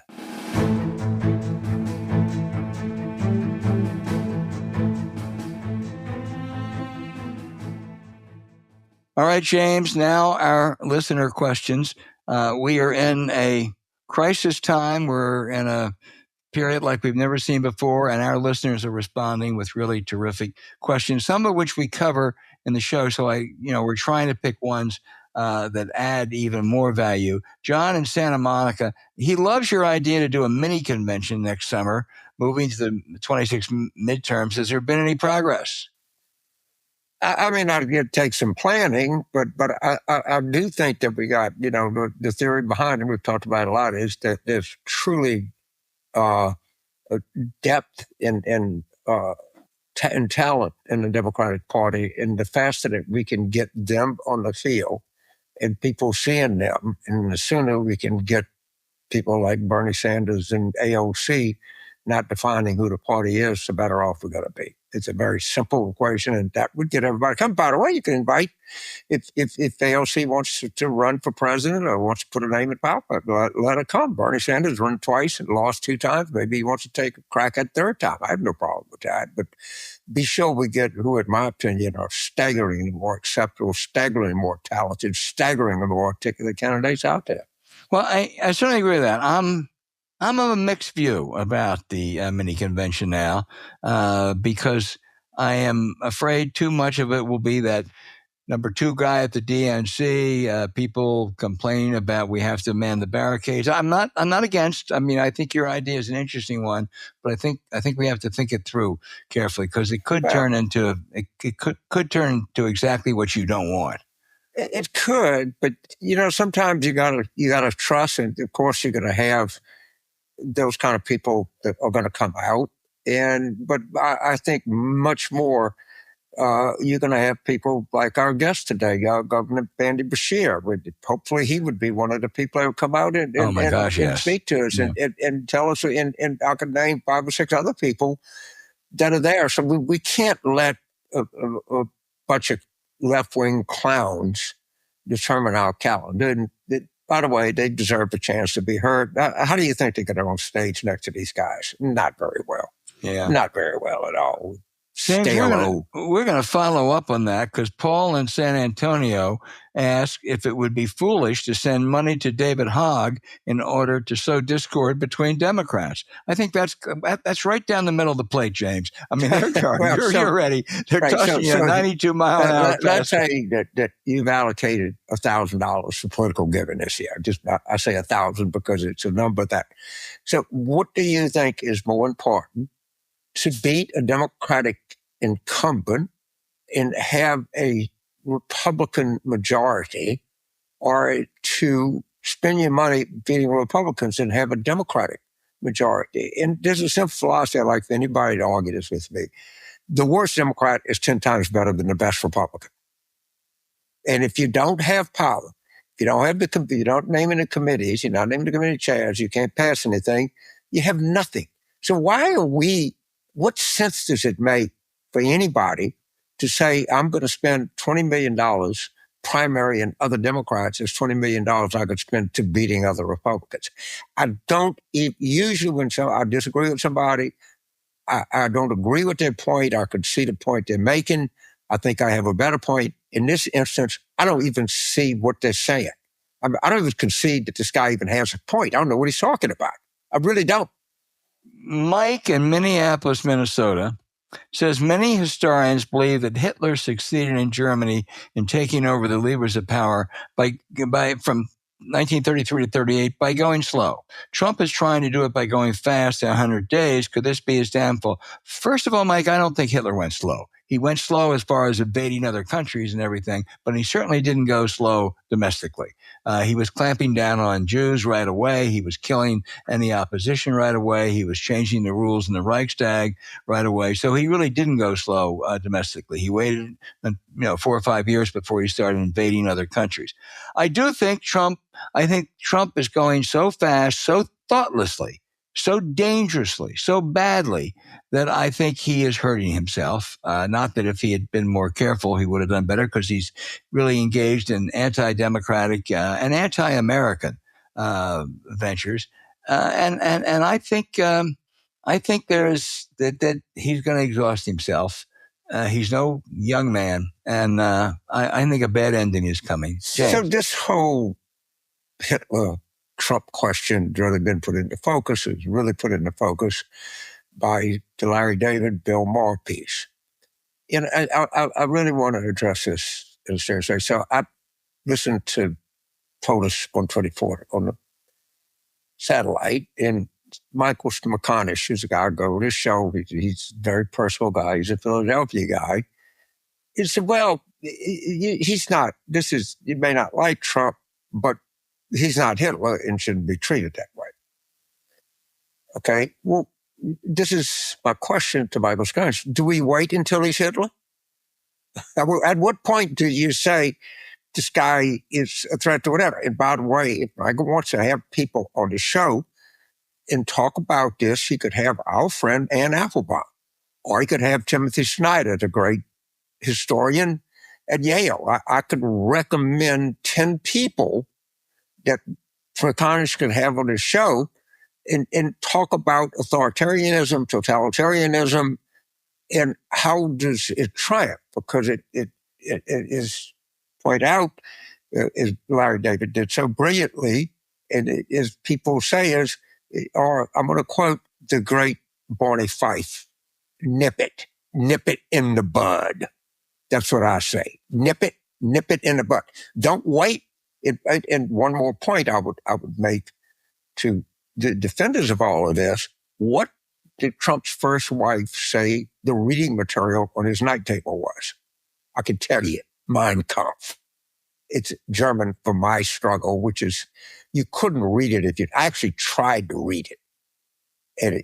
All right, James, now our listener questions. We are in a crisis time. We're in a period like we've never seen before, and our listeners are responding with really terrific questions, some of which we cover in the show. So we're trying to pick ones that add even more value. John in Santa Monica, he loves your idea to do a mini convention next summer, moving to the 26 midterms. Has there been any progress? I mean, it takes some planning, but I do think that we got, the theory behind it, we've talked about a lot, is that there's truly depth and talent in the Democratic Party, and the faster that we can get them on the field and people seeing them, and the sooner we can get people like Bernie Sanders and AOC not defining who the party is, the better off we're going to be. It's a very simple equation, and that would get everybody. Come, by the way, you can invite, if AOC wants to run for president or wants to put a name in power, let her come. Bernie Sanders run twice and lost 2 times. Maybe he wants to take a crack at third time. I have no problem with that. But be sure we get who, in my opinion, are staggeringly more acceptable, staggeringly more talented, staggeringly more articulate candidates out there. Well, I certainly agree with that. I'm of a mixed view about the mini convention now, because I am afraid too much of it will be that number 2 guy at the DNC. People complaining about we have to man the barricades. I'm not against. I mean, I think your idea is an interesting one, but I think we have to think it through carefully, because it could turn into exactly what you don't want. It could, but sometimes you gotta trust, and of course you're gonna have those kind of people that are going to come out. But I think much more you're going to have people like our guest today, Governor Andy Beshear. Hopefully he would be one of the people that would come out and yes. speak to us and tell us, and I could name 5 or 6 other people that are there. So we can't let a bunch of left-wing clowns determine our calendar. And by the way, they deserve a chance to be heard. How do you think they get on stage next to these guys? Not very well. Yeah. Not very well at all. James, we're going to follow up on that because Paul in San Antonio asked if it would be foolish to send money to David Hogg in order to sow discord between Democrats. I think that's right down the middle of the plate, James. I mean, you're ready. They're tossing you a 92-mile-an-hour pass. Let's say that you've allocated $1,000 for political giving this year. I say 1,000 because it's a number that. So what do you think is more important? To beat a Democratic incumbent and have a Republican majority, or to spend your money beating Republicans and have a Democratic majority? And there's a simple philosophy I'd like for anybody to argue this with me. The worst Democrat is 10 times better than the best Republican. And if you don't have power, if you don't have you're not naming the committees, you're not naming the committee chairs, you can't pass anything, you have nothing. So what sense does it make for anybody to say, I'm going to spend $20 million primary and other Democrats is $20 million I could spend to beating other Republicans? Usually when I disagree with somebody, I don't agree with their point. I could see the point they're making. I think I have a better point. In this instance, I don't even see what they're saying. I don't even concede that this guy even has a point. I don't know what he's talking about. I really don't. Mike in Minneapolis, Minnesota, says many historians believe that Hitler succeeded in Germany in taking over the levers of power from 1933 to 38 by going slow. Trump is trying to do it by going fast in 100 days. Could this be his downfall? First of all, Mike, I don't think Hitler went slow. He went slow as far as invading other countries and everything, but he certainly didn't go slow domestically. He was clamping down on Jews right away. He was killing any opposition right away. He was changing the rules in the Reichstag right away. So he really didn't go slow domestically. He waited 4 or 5 years before he started invading other countries. I think Trump is going so fast, so thoughtlessly, so dangerously, so badly that I think he is hurting himself. Not that if he had been more careful, he would have done better, because he's really engaged in anti-democratic and anti-American ventures. And I think there's that he's going to exhaust himself. He's no young man, and I think a bad ending is coming. James. So this whole Hitler-Trump question really been put into focus. It's really put into focus by the Larry David, Bill Maher piece. And I really want to address this in a serious way. So I listened to POTUS 124 on the satellite, and Michael McConish, who's a guy I go to this show, he's a very personal guy. He's a Philadelphia guy. He said, well, he's not, you may not like Trump, but he's not Hitler and shouldn't be treated that way. Okay, well, this is my question to Michael McConish. Do we wait until he's Hitler? At what point do you say this guy is a threat to whatever? And by the way, if Michael wants to have people on the show and talk about this, he could have our friend Ann Applebaum, or he could have Timothy Snyder, the great historian at Yale. I could recommend 10 people that McConish could have on his show and talk about authoritarianism, totalitarianism, and how does it triumph? Because it is pointed out, as Larry David did so brilliantly, and as people say is, or I'm going to quote the great Barney Fife, nip it in the bud. That's what I say. Nip it in the bud. Don't wait. And one more point I would make to the defenders of all of this: what did Trump's first wife say the reading material on his night table was? I can tell you, Mein Kampf. It's German for my struggle, which is, you couldn't read it if you actually tried to read it. And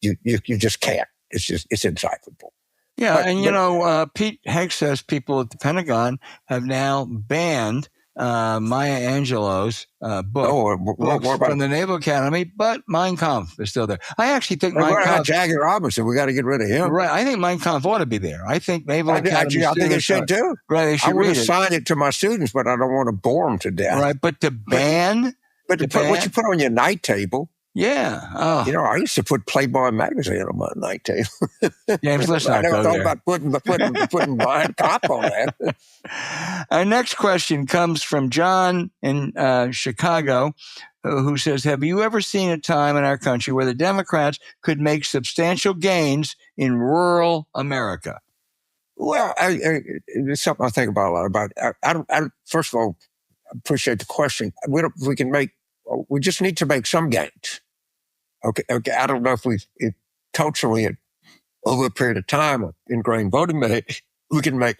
you just can't. It's indecipherable. Yeah, and Pete Hegseth's people at the Pentagon have now banned Maya Angelou's books from the Naval Academy, but Mein Kampf is still there. I actually think Mein Kampf. Jackie Robinson, we got to get rid of him. Right, I think Mein Kampf ought to be there. I think Naval Academy. I think it should too. Right, they should I would assign it to my students, but I don't want to bore them to death. Right, but to ban, what you put on your night table. Yeah. Oh. I used to put Playboy magazine on my night table. James, let's not go there. I never thought about putting Mein Kampf on that. Our next question comes from John in Chicago, who says, have you ever seen a time in our country where the Democrats could make substantial gains in rural America? Well, it's something I think about a lot about. I first of all, appreciate the question. We just need to make some gains. Okay. I don't know if it culturally over a period of time ingrained voting, we can make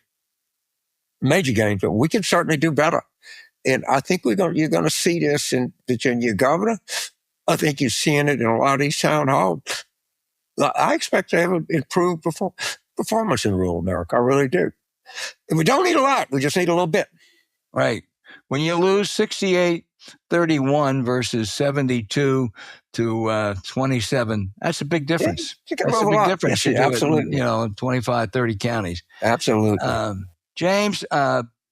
major gains, but we can certainly do better. And I think you're going to see this in Virginia governor. I think you're seeing it in a lot of these town halls. I expect to have improved performance in rural America. I really do. And we don't need a lot. We just need a little bit. Right. When you lose 68-31 versus 72 to 27, that's a big difference. That's a big difference. Yes, absolutely. In 25, 30 counties. Absolutely. James,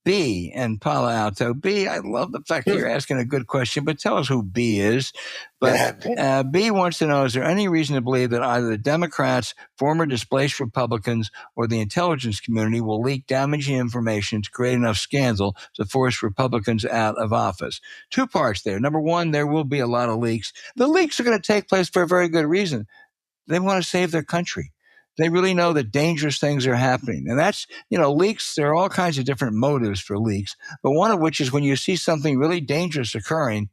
B in Palo Alto. B, I love the fact that you're asking a good question, but tell us who B is. But B wants to know, is there any reason to believe that either the Democrats, former displaced Republicans, or the intelligence community will leak damaging information to create enough scandal to force Republicans out of office? Two parts there. Number one, there will be a lot of leaks. The leaks are going to take place for a very good reason. They want to save their country. They really know that dangerous things are happening. And that's, leaks, there are all kinds of different motives for leaks, but one of which is when you see something really dangerous occurring,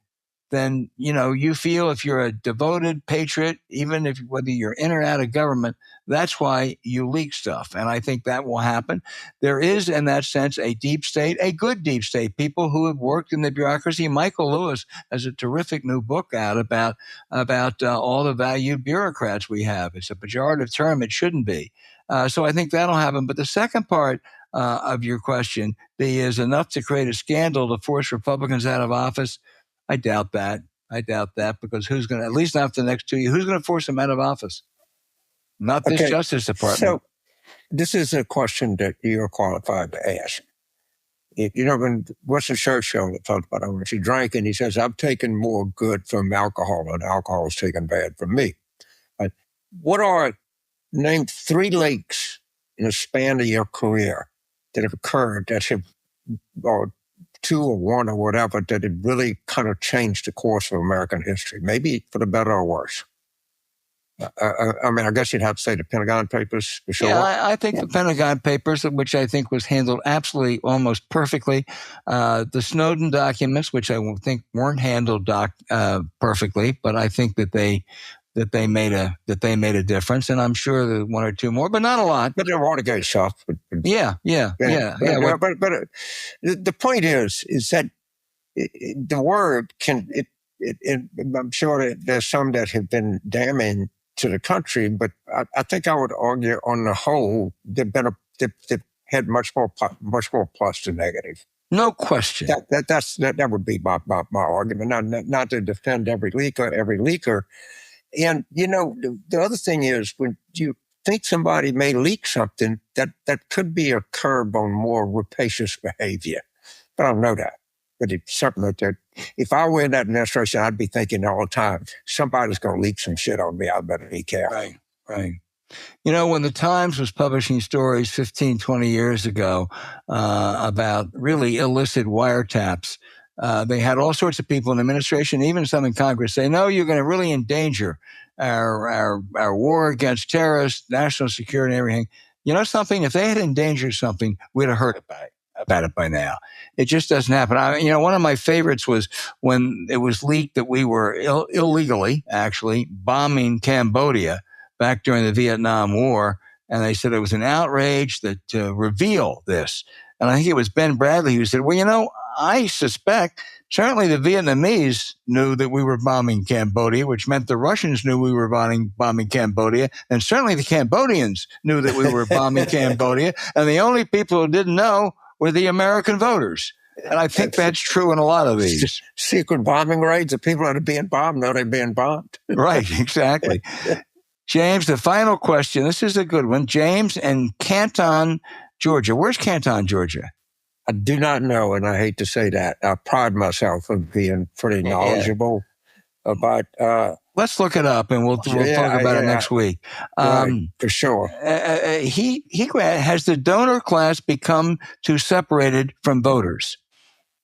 then, you feel if you're a devoted patriot, even whether you're in or out of government, that's why you leak stuff. And I think that will happen. There is, in that sense, a deep state, a good deep state, people who have worked in the bureaucracy. Michael Lewis has a terrific new book out about all the valued bureaucrats we have. It's a pejorative term. It shouldn't be. So I think that'll happen. But the second part of your question, is enough to create a scandal to force Republicans out of office. I doubt that. Because who's going to, at least not for the next 2 years, who's going to force them out of office? Not this Justice Department. So this is a question that you're qualified to ask. When Winston Churchill talked about when she drank, and he says, I've taken more good from alcohol than alcohol has taken bad from me. Name 3 leaks in the span of your career that have occurred that have, or 2 or 1 or whatever, that it really kind of changed the course of American history, maybe for the better or worse. I guess you'd have to say the Pentagon Papers for sure. Yeah, I think the Pentagon Papers, which I think was handled absolutely almost perfectly. The Snowden documents, which I think weren't handled perfectly, but I think that they made a difference, and I'm sure there 1 or 2 more, but not a lot. But they're Watergate stuff. Yeah. But the point is that the word can. I'm sure that there's some that have been damning to the country, but I think I would argue on the whole they've had much more plus than negative. No question. That would be my argument. Not to defend every leaker. And, the other thing is when you think somebody may leak something, that could be a curb on more rapacious behavior. But I don't know that. But it's something that if I were in that administration, I'd be thinking all the time, somebody's going to leak some shit on me. I better be careful. Right. When the Times was publishing stories 15, 20 years ago about really illicit wiretaps, they had all sorts of people in the administration, even some in Congress, say, no, you're going to really endanger our war against terrorists, national security, and everything. You know something? If they had endangered something, we'd have heard about it by now. It just doesn't happen. One of my favorites was when it was leaked that we were illegally, actually, bombing Cambodia back during the Vietnam War. And they said it was an outrage to reveal this. And I think it was Ben Bradley who said, well, I suspect certainly the Vietnamese knew that we were bombing Cambodia, which meant the Russians knew we were bombing Cambodia. And certainly the Cambodians knew that we were bombing Cambodia. And the only people who didn't know were the American voters. And I think that's true in a lot of these. Secret bombing raids, the people that are being bombed know they're being bombed. Right, exactly. James, the final question. This is a good one. James in Canton, Georgia. Where's Canton, Georgia? I do not know, and I hate to say that. I pride myself on being pretty knowledgeable about. Let's look it up, and we'll talk about it next week. For sure. Has the donor class become too separated from voters?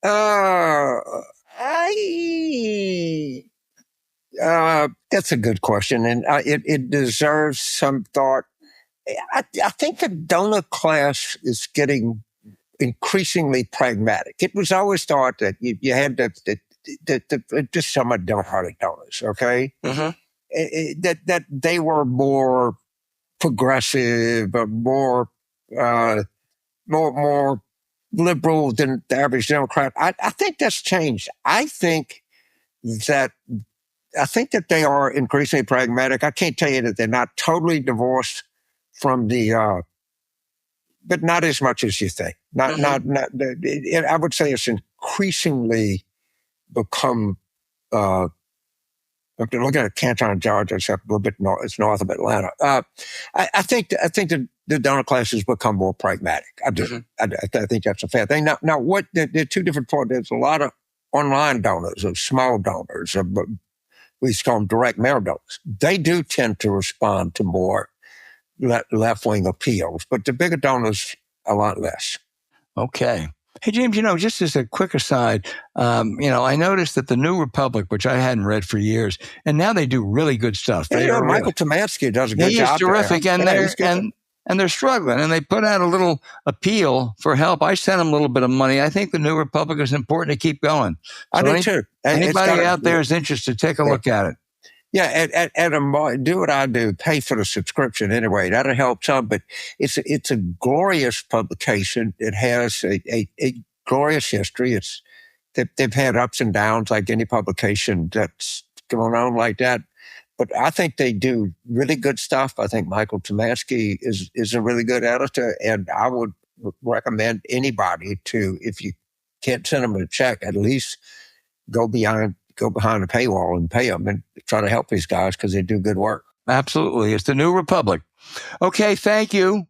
That's a good question, and it deserves some thought. I think the donor class is getting increasingly pragmatic. It was always thought that you had just some of Democratic donors, okay? Mm-hmm. That they were more progressive, or more liberal than the average Democrat. I think that's changed. I think that they are increasingly pragmatic. I can't tell you that they're not totally divorced from the, but not as much as you think. I would say it's increasingly become, if you're looking at Canton, Georgia, it's a little bit north, it's north of Atlanta. I think the donor class has become more pragmatic. I do. Mm-hmm. I think that's a fair thing. Now what, there are two different parts. There's a lot of online donors, of small donors, we call them direct mail donors. They do tend to respond to more left-wing appeals, but the bigger donors, a lot less. Okay. Hey, James, just as a quick aside, I noticed that the New Republic, which I hadn't read for years, and now they do really good stuff. Michael Tomatsky does a good job. He's terrific, and they're struggling, and they put out a little appeal for help. I sent them a little bit of money. I think the New Republic is important to keep going. I do too. Anybody out there is interested, take a look at it. Yeah, do what I do, pay for the subscription anyway. That'll help some, but it's a glorious publication. It has a glorious history. They've had ups and downs like any publication that's going on like that. But I think they do really good stuff. I think Michael Tomatsky is a really good editor, and I would recommend anybody to, if you can't send them a check, at least go behind the paywall and pay them and try to help these guys because they do good work. Absolutely. It's the New Republic. Okay, thank you.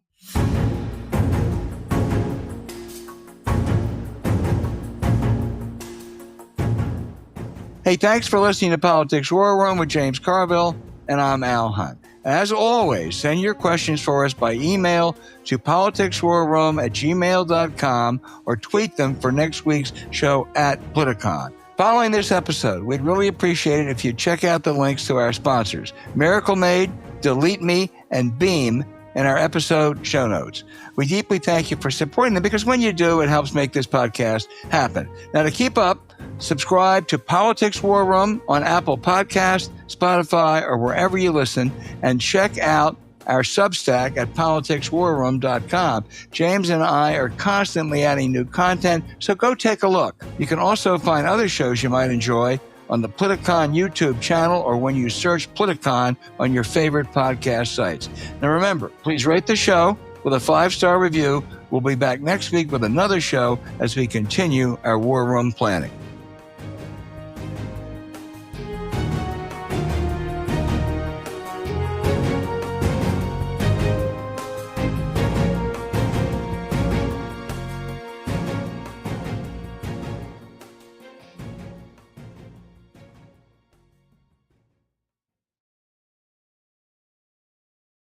Hey, thanks for listening to Politics War Room with James Carville, and I'm Al Hunt. As always, send your questions for us by email to politicswarroom@gmail.com or tweet them for next week's show at Politicon. Following this episode, we'd really appreciate it if you'd check out the links to our sponsors, Miracle Made, DeleteMe, and Beam, in our episode show notes. We deeply thank you for supporting them because when you do, it helps make this podcast happen. Now, to keep up, subscribe to Politics War Room on Apple Podcasts, Spotify, or wherever you listen, and check out our Substack at politicswarroom.com. James and I are constantly adding new content, so go take a look. You can also find other shows you might enjoy on the Politicon YouTube channel or when you search Politicon on your favorite podcast sites. Now remember, please rate the show with a 5-star review. We'll be back next week with another show as we continue our War Room planning.